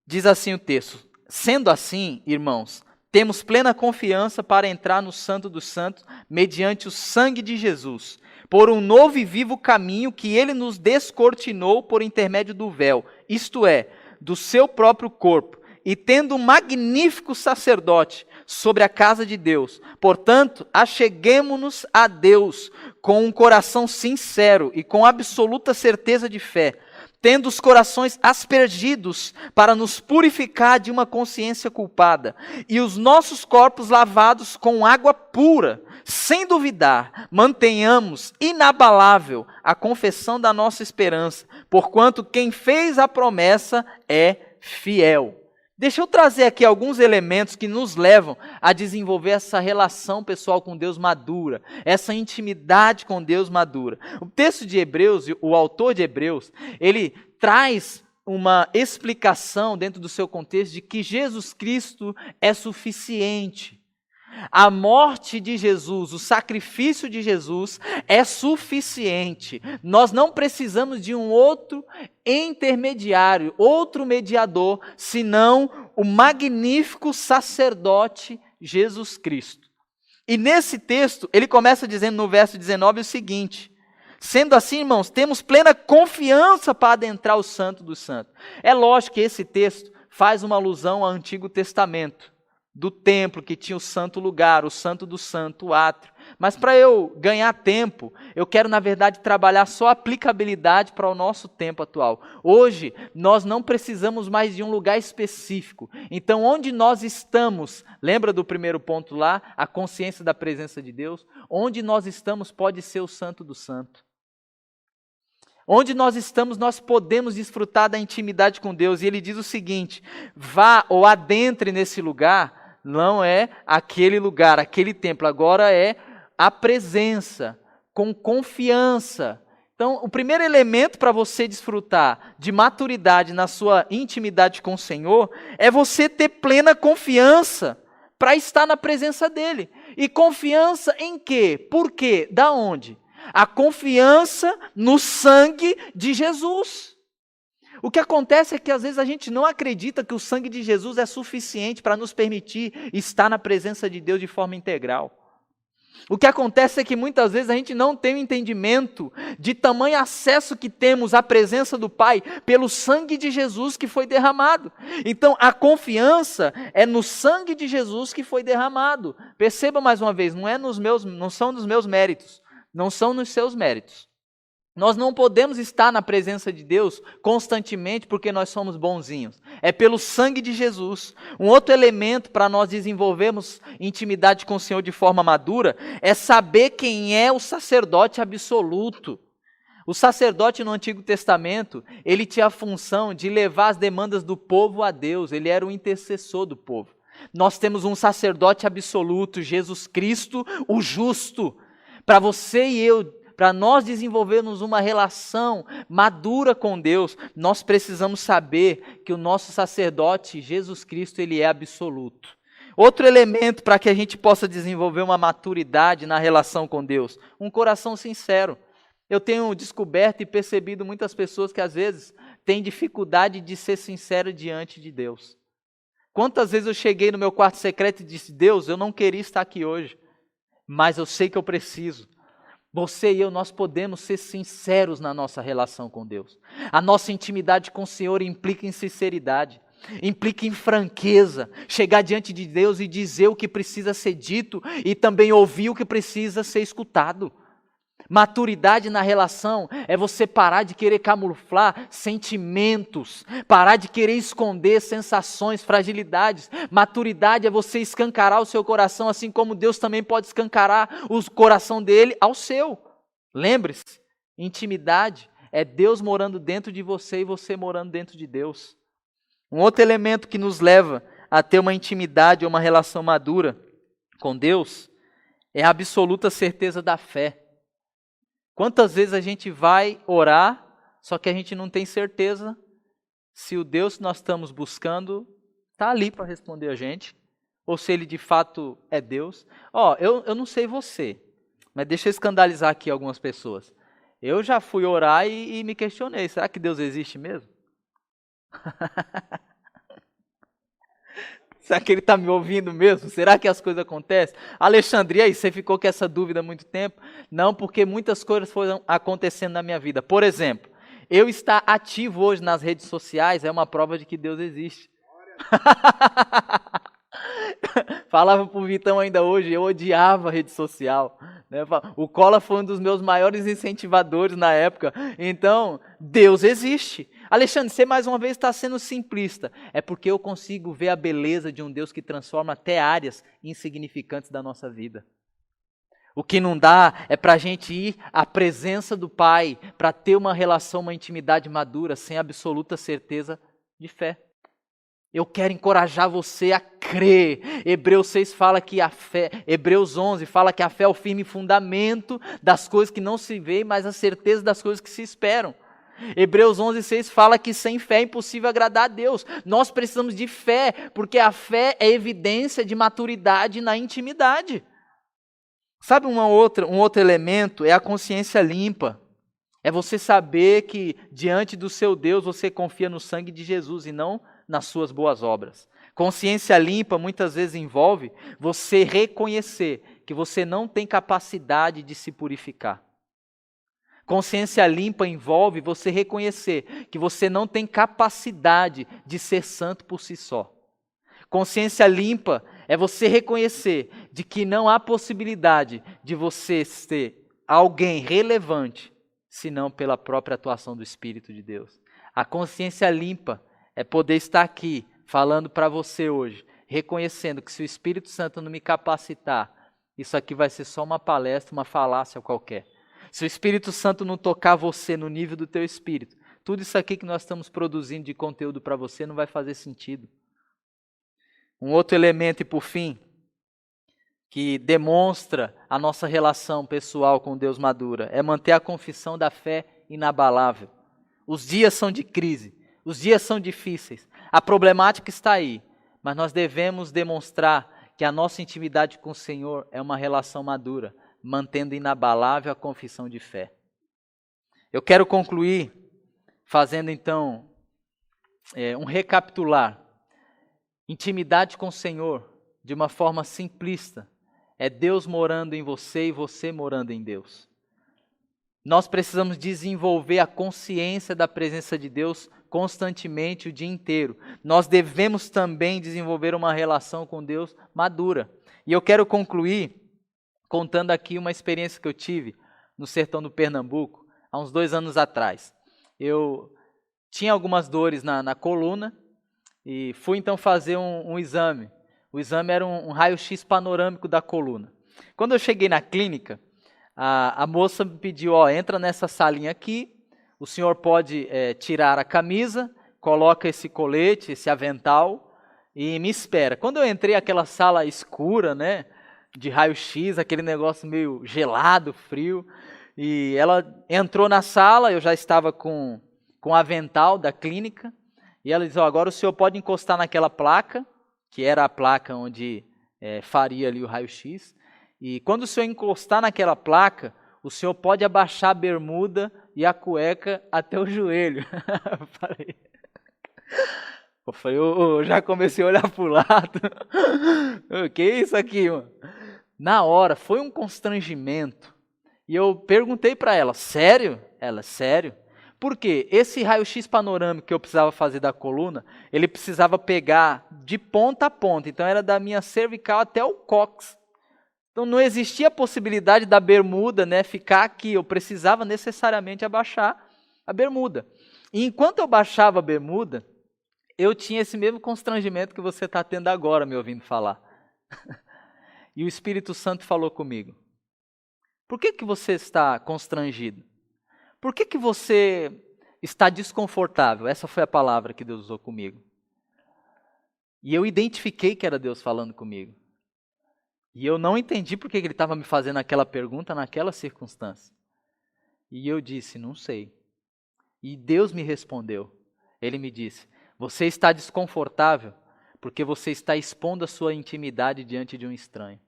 Diz assim o texto: sendo assim, irmãos, temos plena confiança para entrar no Santo dos Santos mediante o sangue de Jesus, por um novo e vivo caminho que ele nos descortinou por intermédio do véu, isto é, do seu próprio corpo, e tendo um magnífico sacerdote sobre a casa de Deus. Portanto, acheguemo-nos a Deus com um coração sincero e com absoluta certeza de fé, tendo os corações aspergidos para nos purificar de uma consciência culpada, e os nossos corpos lavados com água pura, sem duvidar, mantenhamos inabalável a confissão da nossa esperança, porquanto quem fez a promessa é fiel. Deixa eu trazer aqui alguns elementos que nos levam a desenvolver essa relação pessoal com Deus madura, essa intimidade com Deus madura. O texto de Hebreus, o autor de Hebreus, ele traz uma explicação dentro do seu contexto de que Jesus Cristo é suficiente. A morte de Jesus, o sacrifício de Jesus é suficiente. Nós não precisamos de um outro intermediário, outro mediador, senão o magnífico sacerdote Jesus Cristo. E nesse texto, ele começa dizendo no verso 19 o seguinte: sendo assim, irmãos, temos plena confiança para adentrar o Santo dos Santos. É lógico que esse texto faz uma alusão ao Antigo Testamento, do templo que tinha o santo lugar, o santo do santo, o átrio. Mas para eu ganhar tempo, eu quero, na verdade, trabalhar só a aplicabilidade para o nosso tempo atual. Hoje, nós não precisamos mais de um lugar específico. Então, onde nós estamos, lembra do primeiro ponto lá, a consciência da presença de Deus? Onde nós estamos pode ser o santo do santo. Onde nós estamos, nós podemos desfrutar da intimidade com Deus. E ele diz o seguinte: vá ou adentre nesse lugar. Não é aquele lugar, aquele templo, agora é a presença, com confiança. Então, o primeiro elemento para você desfrutar de maturidade na sua intimidade com o Senhor é você ter plena confiança para estar na presença dEle. E confiança em quê? Por quê? Da onde? A confiança no sangue de Jesus. O que acontece é que às vezes a gente não acredita que o sangue de Jesus é suficiente para nos permitir estar na presença de Deus de forma integral. O que acontece é que muitas vezes a gente não tem o entendimento de tamanho acesso que temos à presença do Pai pelo sangue de Jesus que foi derramado. Então a confiança é no sangue de Jesus que foi derramado. Perceba mais uma vez, não são nos meus méritos, não são nos seus méritos. Nós não podemos estar na presença de Deus constantemente porque nós somos bonzinhos. É pelo sangue de Jesus. Um outro elemento para nós desenvolvermos intimidade com o Senhor de forma madura é saber quem é o sacerdote absoluto. O sacerdote no Antigo Testamento, ele tinha a função de levar as demandas do povo a Deus. Ele era o intercessor do povo. Nós temos um sacerdote absoluto, Jesus Cristo, o justo. Para você e eu, para nós desenvolvermos uma relação madura com Deus, nós precisamos saber que o nosso sacerdote, Jesus Cristo, ele é absoluto. Outro elemento para que a gente possa desenvolver uma maturidade na relação com Deus, um coração sincero. Eu tenho descoberto e percebido muitas pessoas que às vezes têm dificuldade de ser sincero diante de Deus. Quantas vezes eu cheguei no meu quarto secreto e disse: Deus, eu não queria estar aqui hoje, mas eu sei que eu preciso. Você e eu, nós podemos ser sinceros na nossa relação com Deus. A nossa intimidade com o Senhor implica em sinceridade, implica em franqueza, chegar diante de Deus e dizer o que precisa ser dito e também ouvir o que precisa ser escutado. Maturidade na relação é você parar de querer camuflar sentimentos, parar de querer esconder sensações, fragilidades. Maturidade é você escancarar o seu coração, assim como Deus também pode escancarar o coração dele ao seu. Lembre-se, intimidade é Deus morando dentro de você e você morando dentro de Deus. Um outro elemento que nos leva a ter uma intimidade ou uma relação madura com Deus é a absoluta certeza da fé. Quantas vezes a gente vai orar, só que a gente não tem certeza se o Deus que nós estamos buscando está ali para responder a gente, ou se Ele de fato é Deus. Eu não sei você, mas deixa eu escandalizar aqui algumas pessoas. Eu já fui orar e me questionei, será que Deus existe mesmo? Será que Ele está me ouvindo mesmo? Será que as coisas acontecem? Alexandre, e aí, você ficou com essa dúvida há muito tempo? Não, porque muitas coisas foram acontecendo na minha vida. Por exemplo, eu estar ativo hoje nas redes sociais é uma prova de que Deus existe. Falava para o Vitão ainda hoje, eu odiava a rede social. Né? O Cola foi um dos meus maiores incentivadores na época. Então, Deus existe. Alexandre, você mais uma vez está sendo simplista. É porque eu consigo ver a beleza de um Deus que transforma até áreas insignificantes da nossa vida. O que não dá é para a gente ir à presença do Pai, para ter uma relação, uma intimidade madura, sem absoluta certeza de fé. Eu quero encorajar você a crer. Hebreus 6 fala que a fé, Hebreus 11 fala que a fé é o firme fundamento das coisas que não se veem, mas a certeza das coisas que se esperam. Hebreus 11:6 fala que sem fé é impossível agradar a Deus. Nós precisamos de fé, porque a fé é evidência de maturidade na intimidade. Sabe um outro elemento? É a consciência limpa. É você saber que diante do seu Deus você confia no sangue de Jesus e não nas suas boas obras. Consciência limpa muitas vezes envolve você reconhecer que você não tem capacidade de se purificar. Consciência limpa envolve você reconhecer que você não tem capacidade de ser santo por si só. Consciência limpa é você reconhecer de que não há possibilidade de você ser alguém relevante, senão pela própria atuação do Espírito de Deus. A consciência limpa é poder estar aqui falando para você hoje, reconhecendo que se o Espírito Santo não me capacitar, isso aqui vai ser só uma palestra, uma falácia qualquer. Se o Espírito Santo não tocar você no nível do teu espírito, tudo isso aqui que nós estamos produzindo de conteúdo para você não vai fazer sentido. Um outro elemento, e por fim, que demonstra a nossa relação pessoal com Deus madura, é manter a confissão da fé inabalável. Os dias são de crise, os dias são difíceis, a problemática está aí, mas nós devemos demonstrar que a nossa intimidade com o Senhor é uma relação madura, mantendo inabalável a confissão de fé. Eu quero concluir fazendo então um recapitular. Intimidade com o Senhor, de uma forma simplista, é Deus morando em você e você morando em Deus. Nós precisamos desenvolver a consciência da presença de Deus constantemente o dia inteiro. Nós devemos também desenvolver uma relação com Deus madura. E eu quero concluir contando aqui uma experiência que eu tive no sertão do Pernambuco, há uns 2 anos atrás. Eu tinha algumas dores na coluna e fui então fazer um exame. O exame era um raio-x panorâmico da coluna. Quando eu cheguei na clínica, a moça me pediu, entra nessa salinha aqui, o senhor pode tirar a camisa, coloca esse colete, esse avental e me espera. Quando eu entrei naquela sala escura, né, de raio-x, aquele negócio meio gelado, frio, e ela entrou na sala, eu já estava com o avental da clínica, e ela disse, agora o senhor pode encostar naquela placa, que era a placa onde faria ali o raio-x, e quando o senhor encostar naquela placa, o senhor pode abaixar a bermuda e a cueca até o joelho. Eu falei, eu já comecei a olhar para o lado. O que é isso aqui, mano? Na hora, foi um constrangimento. E eu perguntei para ela, sério? Ela, sério? Por quê? Esse raio-x panorâmico que eu precisava fazer da coluna, ele precisava pegar de ponta a ponta. Então era da minha cervical até o cóccix. Então não existia a possibilidade da bermuda, né, ficar aqui. Eu precisava necessariamente abaixar a bermuda. E enquanto eu baixava a bermuda, eu tinha esse mesmo constrangimento que você está tendo agora, me ouvindo falar. E o Espírito Santo falou comigo. Por que você está constrangido? Por que você está desconfortável? Essa foi a palavra que Deus usou comigo. E eu identifiquei que era Deus falando comigo. E eu não entendi por que ele estava me fazendo aquela pergunta naquela circunstância. E eu disse, não sei. E Deus me respondeu. Ele me disse, você está desconfortável porque você está expondo a sua intimidade diante de um estranho.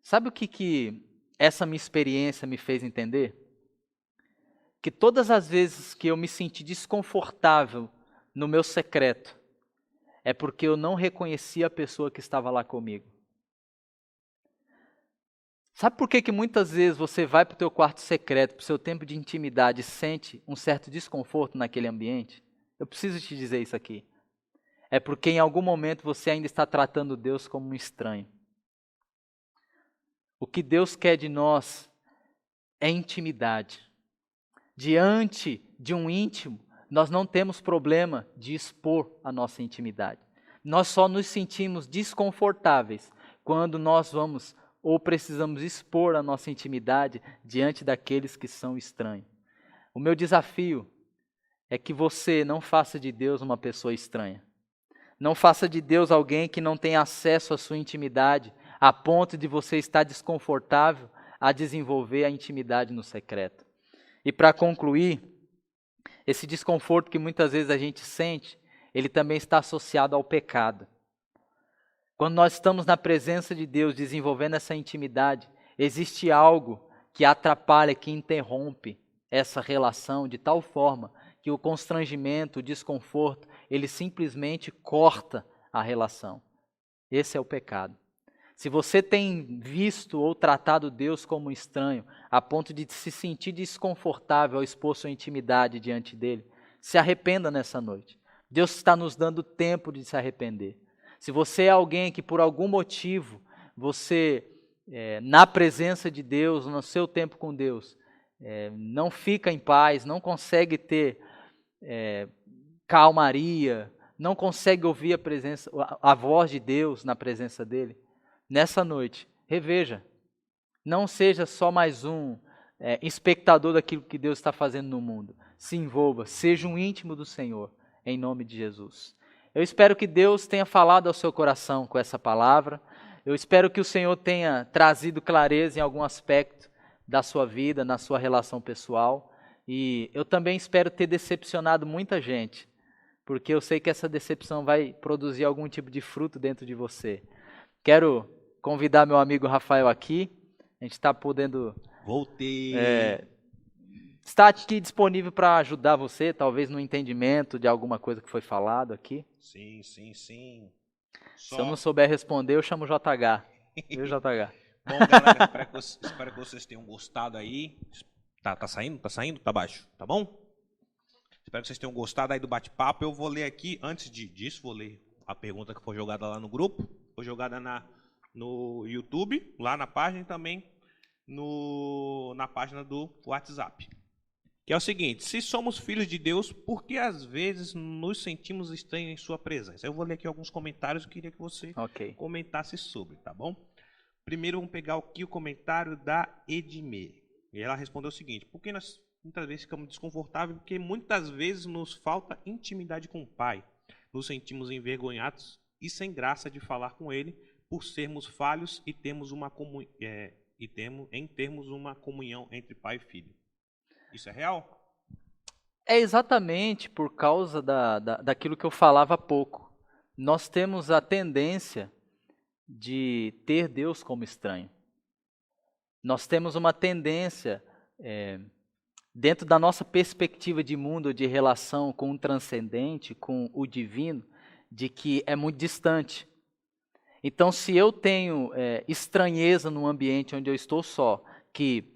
Sabe o que essa minha experiência me fez entender? Que todas as vezes que eu me senti desconfortável no meu secreto, é porque eu não reconhecia a pessoa que estava lá comigo. Sabe por que muitas vezes você vai para o teu quarto secreto, para o seu tempo de intimidade, e sente um certo desconforto naquele ambiente? Eu preciso te dizer isso aqui. É porque em algum momento você ainda está tratando Deus como um estranho. O que Deus quer de nós é intimidade. Diante de um íntimo, nós não temos problema de expor a nossa intimidade. Nós só nos sentimos desconfortáveis quando nós vamos ou precisamos expor a nossa intimidade diante daqueles que são estranhos. O meu desafio é que você não faça de Deus uma pessoa estranha. Não faça de Deus alguém que não tem acesso à sua intimidade, a ponto de você estar desconfortável a desenvolver a intimidade no secreto. E para concluir, esse desconforto que muitas vezes a gente sente, ele também está associado ao pecado. Quando nós estamos na presença de Deus, desenvolvendo essa intimidade, existe algo que atrapalha, que interrompe essa relação de tal forma que o constrangimento, o desconforto, ele simplesmente corta a relação. Esse é o pecado. Se você tem visto ou tratado Deus como estranho, a ponto de se sentir desconfortável ao expor sua intimidade diante dele, se arrependa nessa noite. Deus está nos dando tempo de se arrepender. Se você é alguém que por algum motivo, você, na presença de Deus, no seu tempo com Deus, não fica em paz, não consegue ter calmaria, não consegue ouvir a voz de Deus na presença dele, nessa noite, reveja. Não seja só mais um espectador daquilo que Deus está fazendo no mundo. Se envolva, seja um íntimo do Senhor, em nome de Jesus. Eu espero que Deus tenha falado ao seu coração com essa palavra. Eu espero que o Senhor tenha trazido clareza em algum aspecto da sua vida, na sua relação pessoal. E eu também espero ter decepcionado muita gente, porque eu sei que essa decepção vai produzir algum tipo de fruto dentro de você. Quero convidar meu amigo Rafael aqui. A gente está podendo... Voltei! Está aqui disponível para ajudar você, talvez no entendimento de alguma coisa que foi falado aqui. Sim. Se eu não souber responder, eu chamo o JH. Viu, JH? Bom, galera, espero que vocês tenham gostado aí. Tá saindo? Tá saindo? Tá baixo, tá bom? Espero que vocês tenham gostado aí do bate-papo. Eu vou ler aqui, antes disso, vou ler a pergunta que foi jogada lá no grupo. Foi jogada no YouTube, lá na página, e também na página do WhatsApp. Que é o seguinte: se somos filhos de Deus, por que às vezes nos sentimos estranhos em sua presença? Eu vou ler aqui alguns comentários e queria que você comentasse sobre, tá bom? Primeiro vamos pegar aqui o comentário da Edmê. E ela respondeu o seguinte: por que nós muitas vezes ficamos desconfortáveis? Porque muitas vezes nos falta intimidade com o Pai. Nos sentimos envergonhados e sem graça de falar com Ele por sermos falhos e termos uma comunhão entre pai e filho. Isso é real? É exatamente por causa daquilo que eu falava há pouco. Nós temos a tendência de ter Deus como estranho. Nós temos uma tendência, dentro da nossa perspectiva de mundo, de relação com o transcendente, com o divino, de que é muito distante. Então, se eu tenho estranheza num ambiente onde eu estou só, que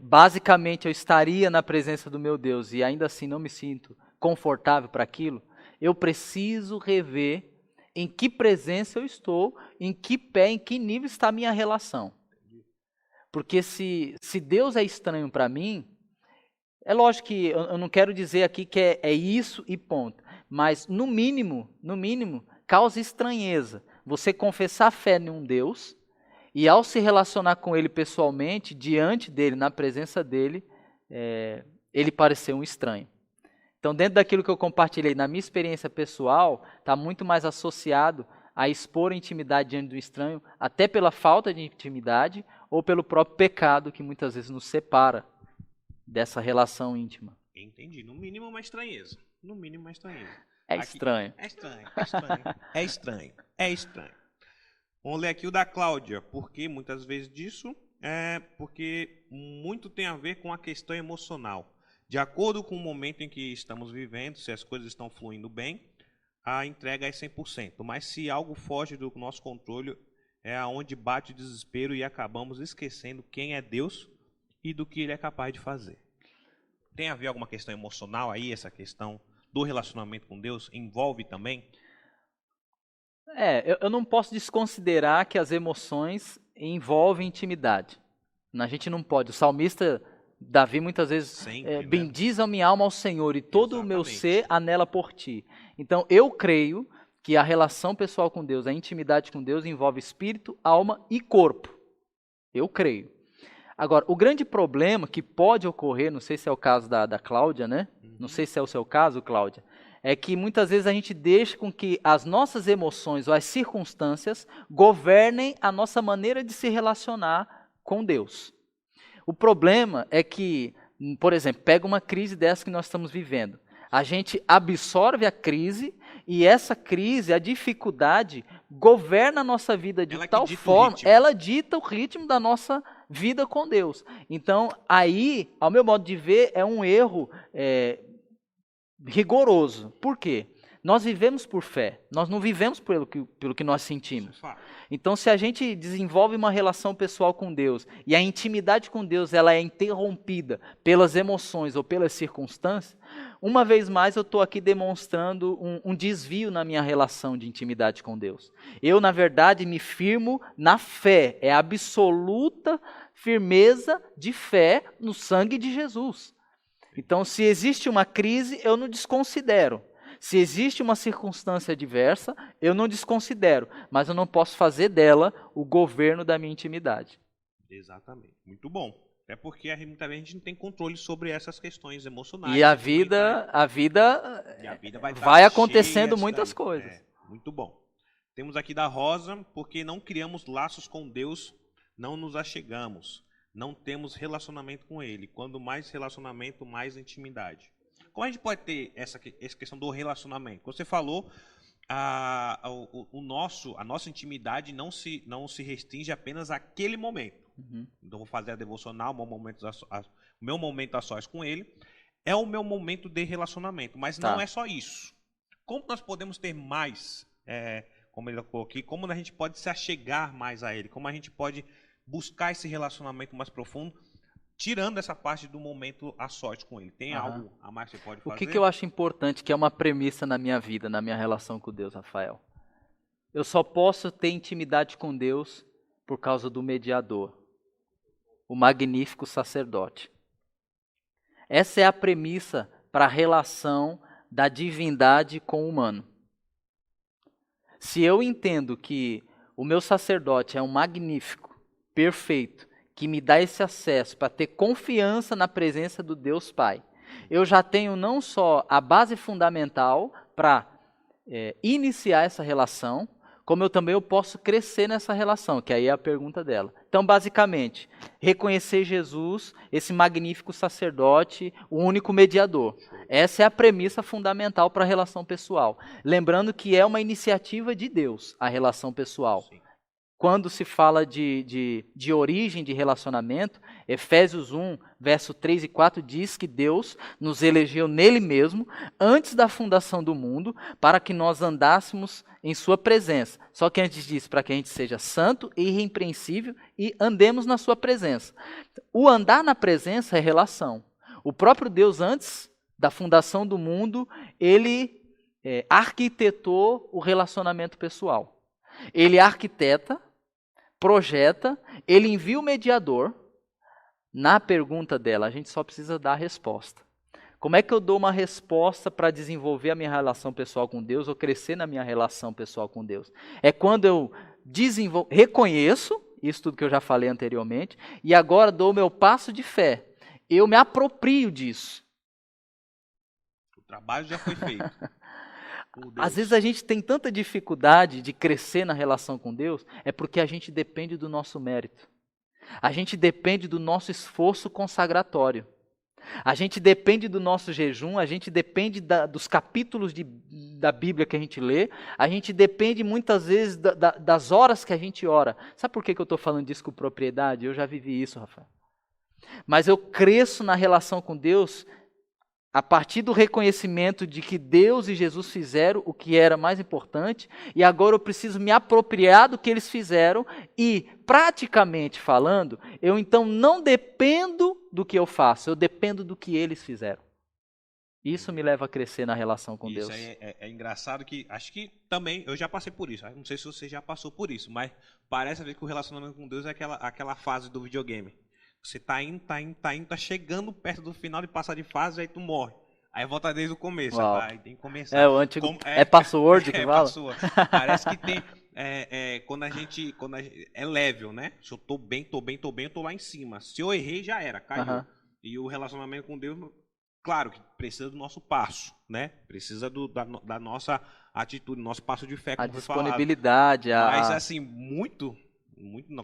basicamente eu estaria na presença do meu Deus e ainda assim não me sinto confortável para aquilo, eu preciso rever em que presença eu estou, em que pé, em que nível está a minha relação. Porque se Deus é estranho para mim, é lógico que eu não quero dizer aqui que é isso e ponto, mas no mínimo, causa estranheza você confessar fé em um Deus e ao se relacionar com Ele pessoalmente, diante dEle, na presença dEle, Ele parecer um estranho. Então, dentro daquilo que eu compartilhei na minha experiência pessoal, está muito mais associado a expor a intimidade diante do estranho, até pela falta de intimidade ou pelo próprio pecado que muitas vezes nos separa dessa relação íntima. Entendi. No mínimo uma estranheza. É estranho. É estranho. Vamos ler aqui o da Cláudia, porque muitas vezes disso porque muito tem a ver com a questão emocional. De acordo com o momento em que estamos vivendo, se as coisas estão fluindo bem, a entrega é 100%. Mas se algo foge do nosso controle, é aonde bate o desespero e acabamos esquecendo quem é Deus e do que Ele é capaz de fazer. Tem a ver alguma questão emocional aí, essa questão do relacionamento com Deus? Envolve também? Eu não posso desconsiderar que as emoções envolvem intimidade. A gente não pode. O salmista Davi muitas vezes bendiz a minha alma ao Senhor e todo o meu ser anela por ti. Então eu creio que a relação pessoal com Deus, a intimidade com Deus envolve espírito, alma e corpo. Eu creio. Agora, o grande problema que pode ocorrer, não sei se é o caso da Cláudia, né? Não sei se é o seu caso, Cláudia, é que muitas vezes a gente deixa com que as nossas emoções ou as circunstâncias governem a nossa maneira de se relacionar com Deus. O problema é que Por exemplo, pega uma crise dessa que nós estamos vivendo. A gente absorve a crise e essa crise, a dificuldade, governa a nossa vida de tal forma, ela dita o ritmo da nossa vida com Deus. Então, aí, ao meu modo de ver, é um erro rigoroso. Por quê? Nós vivemos por fé, nós não vivemos pelo que nós sentimos. Então, se a gente desenvolve uma relação pessoal com Deus e a intimidade com Deus ela é interrompida pelas emoções ou pelas circunstâncias, uma vez mais eu estou aqui demonstrando um desvio na minha relação de intimidade com Deus. Eu, na verdade, me firmo na fé, é a absoluta firmeza de fé no sangue de Jesus. Então, se existe uma crise, eu não desconsidero. Se existe uma circunstância adversa, eu não desconsidero, mas eu não posso fazer dela o governo da minha intimidade. Exatamente. Muito bom. É porque muitas vezes a gente não tem controle sobre essas questões emocionais. E a vida vai acontecendo muitas coisas. Muito bom. Temos aqui da Rosa, porque não criamos laços com Deus, não nos achegamos, não temos relacionamento com Ele. Quando mais relacionamento, mais intimidade. Como a gente pode ter essa questão do relacionamento? Você falou, a nossa intimidade não se restringe apenas àquele momento. Uhum. Então, vou fazer a devocional, o meu momento a sós com Ele. É o meu momento de relacionamento, mas não é só isso. Como nós podemos ter mais, como ele colocou aqui, como a gente pode se achegar mais a Ele? Como a gente pode buscar esse relacionamento mais profundo? Tirando essa parte do momento a sós com Ele. Tem algo a mais que você pode fazer? O que eu acho importante, que é uma premissa na minha vida, na minha relação com Deus, Rafael? Eu só posso ter intimidade com Deus por causa do mediador, o magnífico sacerdote. Essa é a premissa para a relação da divindade com o humano. Se eu entendo que o meu sacerdote é um magnífico, perfeito, que me dá esse acesso para ter confiança na presença do Deus Pai, eu já tenho não só a base fundamental para iniciar essa relação, como eu posso crescer nessa relação, que aí é a pergunta dela. Então, basicamente, reconhecer Jesus, esse magnífico sacerdote, o único mediador. Essa é a premissa fundamental para a relação pessoal. Lembrando que é uma iniciativa de Deus, a relação pessoal. Sim. Quando se fala de origem de relacionamento, Efésios 1, verso 3 e 4 diz que Deus nos elegeu nele mesmo, antes da fundação do mundo, para que nós andássemos em sua presença. Só que antes disso, para que a gente seja santo e irrepreensível e andemos na sua presença. O andar na presença é relação. O próprio Deus, antes da fundação do mundo, ele arquitetou o relacionamento pessoal. Ele arquiteta, projeta, ele envia o mediador. Na pergunta dela, a gente só precisa dar a resposta. Como é que eu dou uma resposta para desenvolver a minha relação pessoal com Deus ou crescer na minha relação pessoal com Deus? É quando eu reconheço, isso tudo que eu já falei anteriormente, e agora dou o meu passo de fé. Eu me aproprio disso. O trabalho já foi feito. Às vezes a gente tem tanta dificuldade de crescer na relação com Deus, é porque a gente depende do nosso mérito. A gente depende do nosso esforço consagratório. A gente depende do nosso jejum, a gente depende dos capítulos da Bíblia que a gente lê, a gente depende muitas vezes das horas que a gente ora. Sabe por que eu estou falando disso com propriedade? Eu já vivi isso, Rafael. Mas eu cresço na relação com Deus a partir do reconhecimento de que Deus e Jesus fizeram o que era mais importante, e agora eu preciso me apropriar do que eles fizeram, e, praticamente falando, eu então não dependo do que eu faço, eu dependo do que eles fizeram. Isso me leva a crescer na relação com Deus. Isso é engraçado que, acho que também, eu já passei por isso, não sei se você já passou por isso, mas parece ver que o relacionamento com Deus é aquela fase do videogame. Você tá indo, tá chegando perto do final de passar de fase, aí tu morre. Aí volta desde o começo. Aí tem que começar. O antigo. É password que fala? Password. Parece que tem. Quando a gente. É level, né? Se eu tô bem, eu tô lá em cima. Se eu errei, já era, caiu. E o relacionamento com Deus, claro que precisa do nosso passo, né? Precisa da nossa atitude, nosso passo de fé, como a disponibilidade. Mas assim, muito.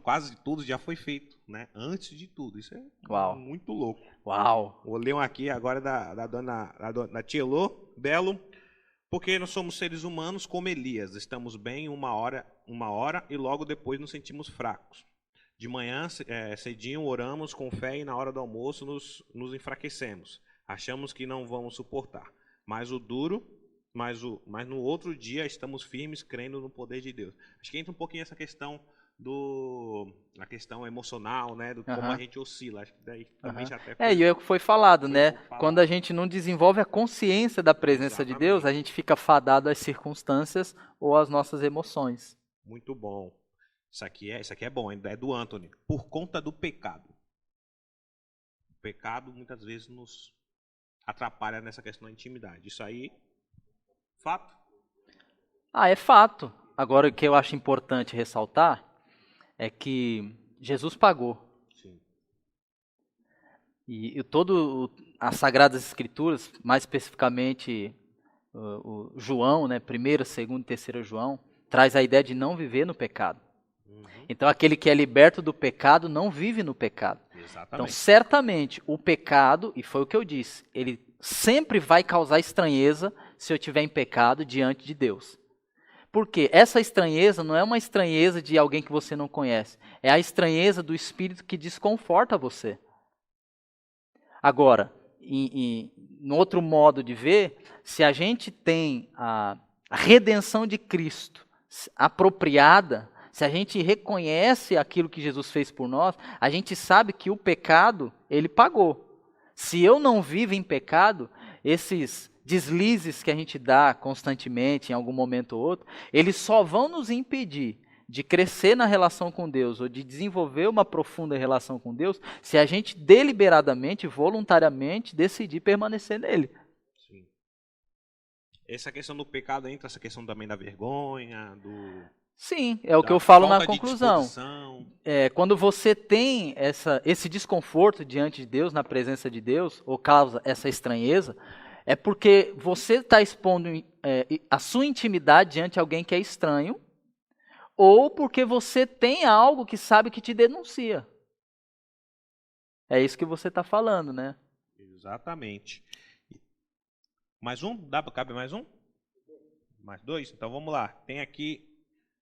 quase tudo já foi feito, né? Antes de tudo. Isso é Uau. muito louco. Uau. Vou ler um aqui agora da dona Tielô Belo. Porque nós somos seres humanos como Elias. Estamos bem uma hora e logo depois nos sentimos fracos. De manhã, cedinho, oramos com fé e na hora do almoço nos enfraquecemos. Achamos que não vamos suportar. Mas no outro dia estamos firmes, crendo no poder de Deus. Acho que entra um pouquinho essa questão a questão emocional, né, do como a gente oscila. Acho que daí também já até e é o que foi falado, né? Quando a gente não desenvolve a consciência da presença de Deus, a gente fica fadado às circunstâncias ou às nossas emoções. Muito bom. Isso aqui é bom, ainda é do Anthony. Por conta do pecado. O pecado muitas vezes nos atrapalha nessa questão da intimidade. Isso aí, fato? É fato. Agora, o que eu acho importante ressaltar é que Jesus pagou. Sim. E as Sagradas Escrituras, mais especificamente o João, né, 1ª, 2ª e 3ª João, traz a ideia de não viver no pecado. Então, aquele que é liberto do pecado não vive no pecado. Exatamente. Então, certamente, o pecado, e foi o que eu disse, ele sempre vai causar estranheza se eu estiver em pecado diante de Deus. Porque essa estranheza não é uma estranheza de alguém que você não conhece. É a estranheza do Espírito que desconforta você. Agora, no outro modo de ver, se a gente tem a redenção de Cristo apropriada, se a gente reconhece aquilo que Jesus fez por nós, a gente sabe que o pecado, ele pagou. Se eu não vivo em pecado, esses deslizes que a gente dá constantemente, em algum momento ou outro, eles só vão nos impedir de crescer na relação com Deus ou de desenvolver uma profunda relação com Deus, se a gente deliberadamente, voluntariamente, decidir permanecer nele. Sim. Essa questão do pecado entra essa questão também da vergonha, Sim, é o que eu falo na conclusão. De quando você tem esse desconforto diante de Deus, na presença de Deus, ou causa essa estranheza, é porque você está expondo a sua intimidade diante de alguém que é estranho, ou porque você tem algo que sabe que te denuncia. É isso que você está falando, né? Exatamente. Mais um? Cabe mais um? Mais dois? Então vamos lá. Tem aqui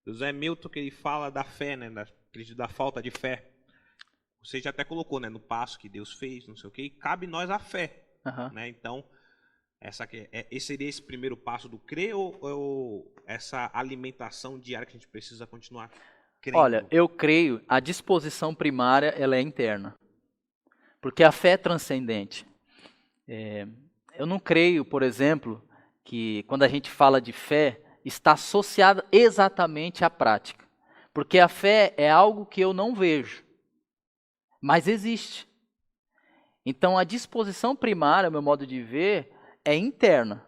José Milton, que ele fala da fé, né? Da falta de fé. Você já até colocou, né? No passo que Deus fez, não sei o quê. E cabe nós a fé. Né? Então, esse seria esse primeiro passo do crer ou essa alimentação diária que a gente precisa continuar crendo? Olha, eu creio, a disposição primária ela é interna. Porque a fé é transcendente. Eu não creio, por exemplo, que quando a gente fala de fé, está associada exatamente à prática. Porque a fé é algo que eu não vejo, mas existe. Então, a disposição primária, meu modo de ver, é interna.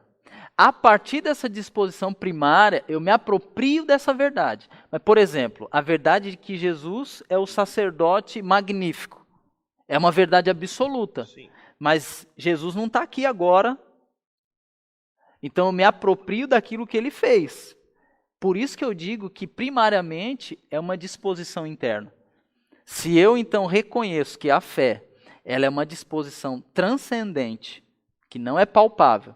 A partir dessa disposição primária, eu me aproprio dessa verdade. Mas, por exemplo, a verdade de que Jesus é o sacerdote magnífico. É uma verdade absoluta. Sim. Mas Jesus não está aqui agora. Então, eu me aproprio daquilo que ele fez. Por isso que eu digo que, primariamente, é uma disposição interna. Se eu, então, reconheço que a fé ela é uma disposição transcendente, que não é palpável,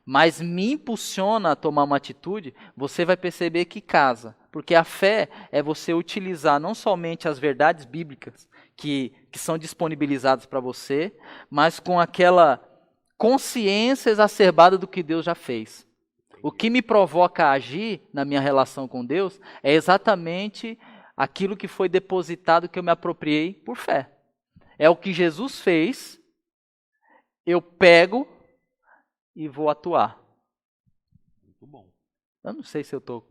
mas me impulsiona a tomar uma atitude, você vai perceber que casa. Porque a fé é você utilizar não somente as verdades bíblicas que são disponibilizadas para você, mas com aquela consciência exacerbada do que Deus já fez. O que me provoca a agir na minha relação com Deus é exatamente aquilo que foi depositado, que eu me apropriei por fé. É o que Jesus fez, eu pego e vou atuar. Muito bom. Eu não sei se eu estou...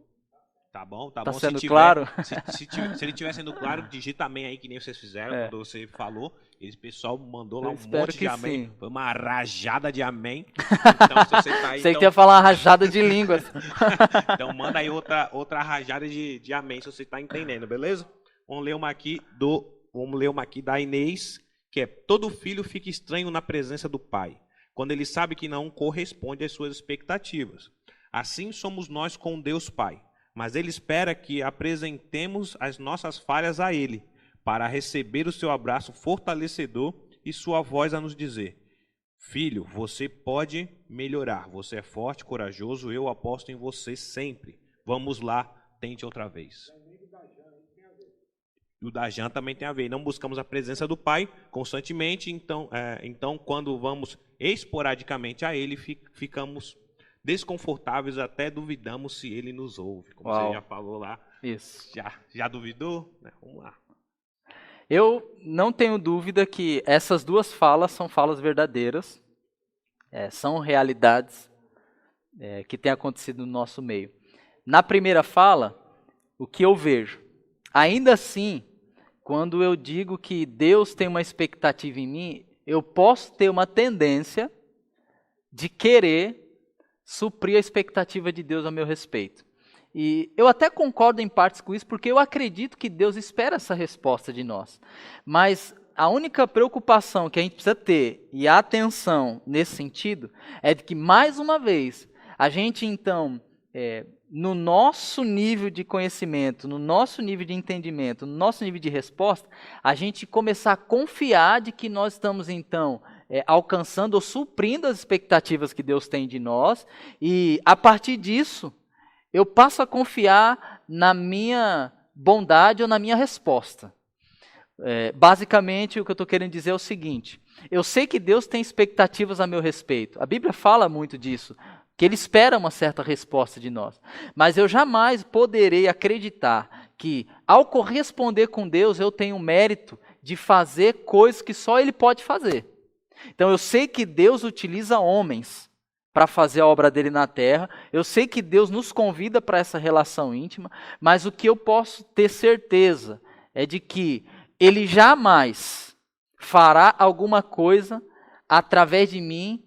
Tá bom. Tá Se sendo tiver, claro? Se ele estiver sendo claro, digita amém aí, que nem vocês fizeram, quando você falou. Esse pessoal mandou lá um monte de amém. Sim. Foi uma rajada de amém. Então, se você tá aí, Sei que ia falar uma rajada de línguas. Então, manda aí outra rajada de amém, se você está entendendo, beleza? Vamos ler uma aqui da Inês, que é: todo filho fica estranho na presença do pai, quando ele sabe que não corresponde às suas expectativas. Assim somos nós com Deus Pai. mas ele espera que apresentemos as nossas falhas a ele, para receber o seu abraço fortalecedor e sua voz a nos dizer: filho, você pode melhorar, você é forte, corajoso, eu aposto em você sempre. Vamos lá, tente outra vez. E o da Jan também tem a ver. Não buscamos a presença do Pai constantemente, então quando vamos esporadicamente a Ele, ficamos desconfortáveis, até duvidamos se Ele nos ouve. Como você já falou lá. Isso. Já duvidou? Vamos lá. Eu não tenho dúvida que essas duas falas são falas verdadeiras, são realidades que têm acontecido no nosso meio. Na primeira fala, o que eu vejo? Ainda assim, quando eu digo que Deus tem uma expectativa em mim, eu posso ter uma tendência de querer suprir a expectativa de Deus a meu respeito. E eu até concordo em partes com isso, porque eu acredito que Deus espera essa resposta de nós. Mas a única preocupação que a gente precisa ter, e a atenção nesse sentido, é de que, mais uma vez, a gente então, no nosso nível de conhecimento, no nosso nível de entendimento, no nosso nível de resposta, a gente começar a confiar de que nós estamos então alcançando ou suprindo as expectativas que Deus tem de nós, e a partir disso, eu passo a confiar na minha bondade ou na minha resposta. Basicamente, o que eu estou querendo dizer é o seguinte: eu sei que Deus tem expectativas a meu respeito. A Bíblia fala muito disso, que Ele espera uma certa resposta de nós. Mas eu jamais poderei acreditar que, ao corresponder com Deus, eu tenho o mérito de fazer coisas que só Ele pode fazer. Então, eu sei que Deus utiliza homens para fazer a obra dele na terra. Eu sei que Deus nos convida para essa relação íntima, mas o que eu posso ter certeza é de que Ele jamais fará alguma coisa através de mim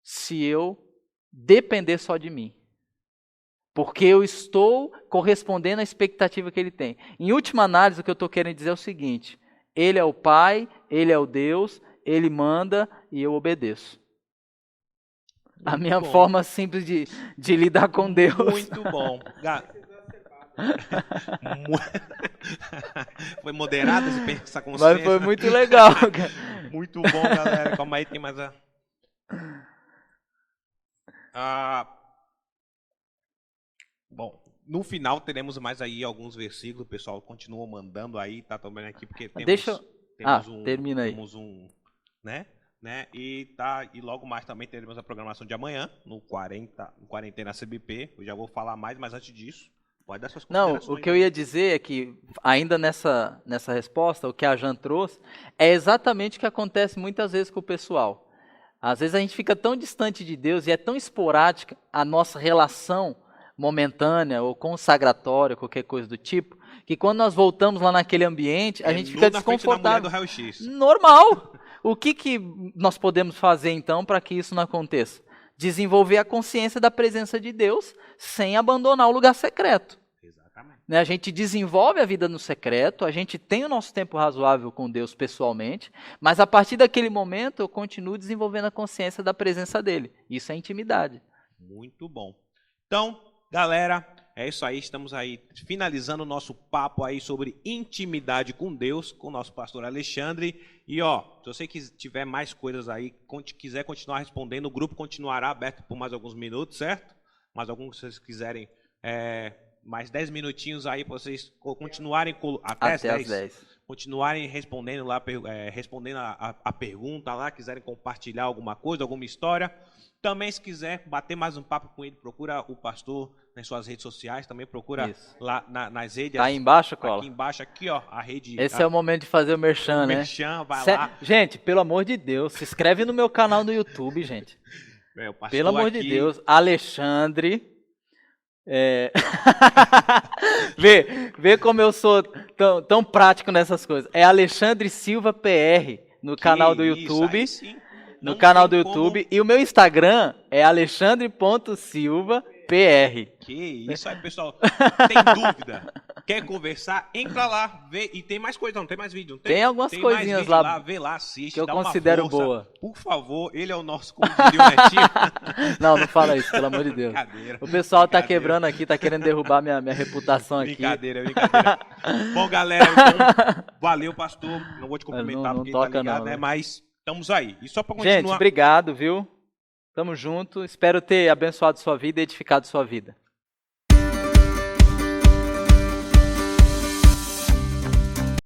se eu depender só de mim. Porque eu estou correspondendo à expectativa que Ele tem. Em última análise, o que eu estou querendo dizer é o seguinte: Ele é o Pai, Ele é o Deus, Ele manda e eu obedeço. A minha forma simples de lidar com Deus. Muito bom. Foi moderado essa consciência. Mas foi muito legal. Muito bom, galera. Calma aí, tem mais Bom, no final teremos mais aí alguns versículos. O pessoal continua mandando aí, tá também aqui, porque temos, termina aí. Temos né? E logo mais também teremos a programação de amanhã, no Quarentena CBP. Eu já vou falar mais, mas antes disso, pode dar suas considerações. Não, o que eu ia dizer é que, ainda nessa resposta, o que a Jan trouxe, é exatamente o que acontece muitas vezes com o pessoal. Às vezes a gente fica tão distante de Deus e é tão esporádica a nossa relação momentânea ou consagratória, qualquer coisa do tipo, que quando nós voltamos lá naquele ambiente, a gente fica desconfortável. Normal! O que nós podemos fazer, então, para que isso não aconteça? Desenvolver a consciência da presença de Deus sem abandonar o lugar secreto. Exatamente. A gente desenvolve a vida no secreto, a gente tem o nosso tempo razoável com Deus pessoalmente, mas a partir daquele momento eu continuo desenvolvendo a consciência da presença dEle. Isso é intimidade. Muito bom. Então, galera, é isso aí, estamos aí finalizando o nosso papo aí sobre intimidade com Deus, com o nosso pastor Alexandre. E se você tiver mais coisas aí, quiser continuar respondendo, o grupo continuará aberto por mais alguns minutos, certo? Mais alguns, se vocês quiserem, mais 10 minutinhos aí para vocês continuarem, até as 10. Continuarem respondendo lá, respondendo a pergunta lá, quiserem compartilhar alguma coisa, alguma história. Também, se quiser bater mais um papo com ele, procura o pastor nas suas redes sociais, também procura lá nas redes. Tá aí embaixo, Cola? Aqui embaixo, aqui, a rede. Esse é o momento de fazer o merchan, né? Vai lá. Gente, pelo amor de Deus, se inscreve no meu canal no YouTube, gente. Pelo amor de Deus, Alexandre. Vê como eu sou tão prático nessas coisas. É Alexandre Silva PR no canal do YouTube. Aí sim. No canal do YouTube. E o meu Instagram é alexandre.silvapr. Que isso aí, pessoal. Tem dúvida? Quer conversar? Entra lá, vê. E tem mais coisa, não tem mais vídeo. Não Tem algumas mais coisinhas vídeo lá vê lá, assiste, que eu dá uma considero força. boa. Por favor, ele é o nosso, como diria o Netinho. Não, não fala isso, pelo amor de Deus. Brincadeira. O pessoal tá Brincadeira. quebrando aqui, tá querendo derrubar minha reputação aqui. Brincadeira, brincadeira. Bom, galera, então, valeu, pastor. Não vou te cumprimentar Não porque toca tá ligado, não, né? né? Mas estamos aí. E só pra continuar... Gente, obrigado, viu? Tamo junto. Espero ter abençoado sua vida e edificado sua vida.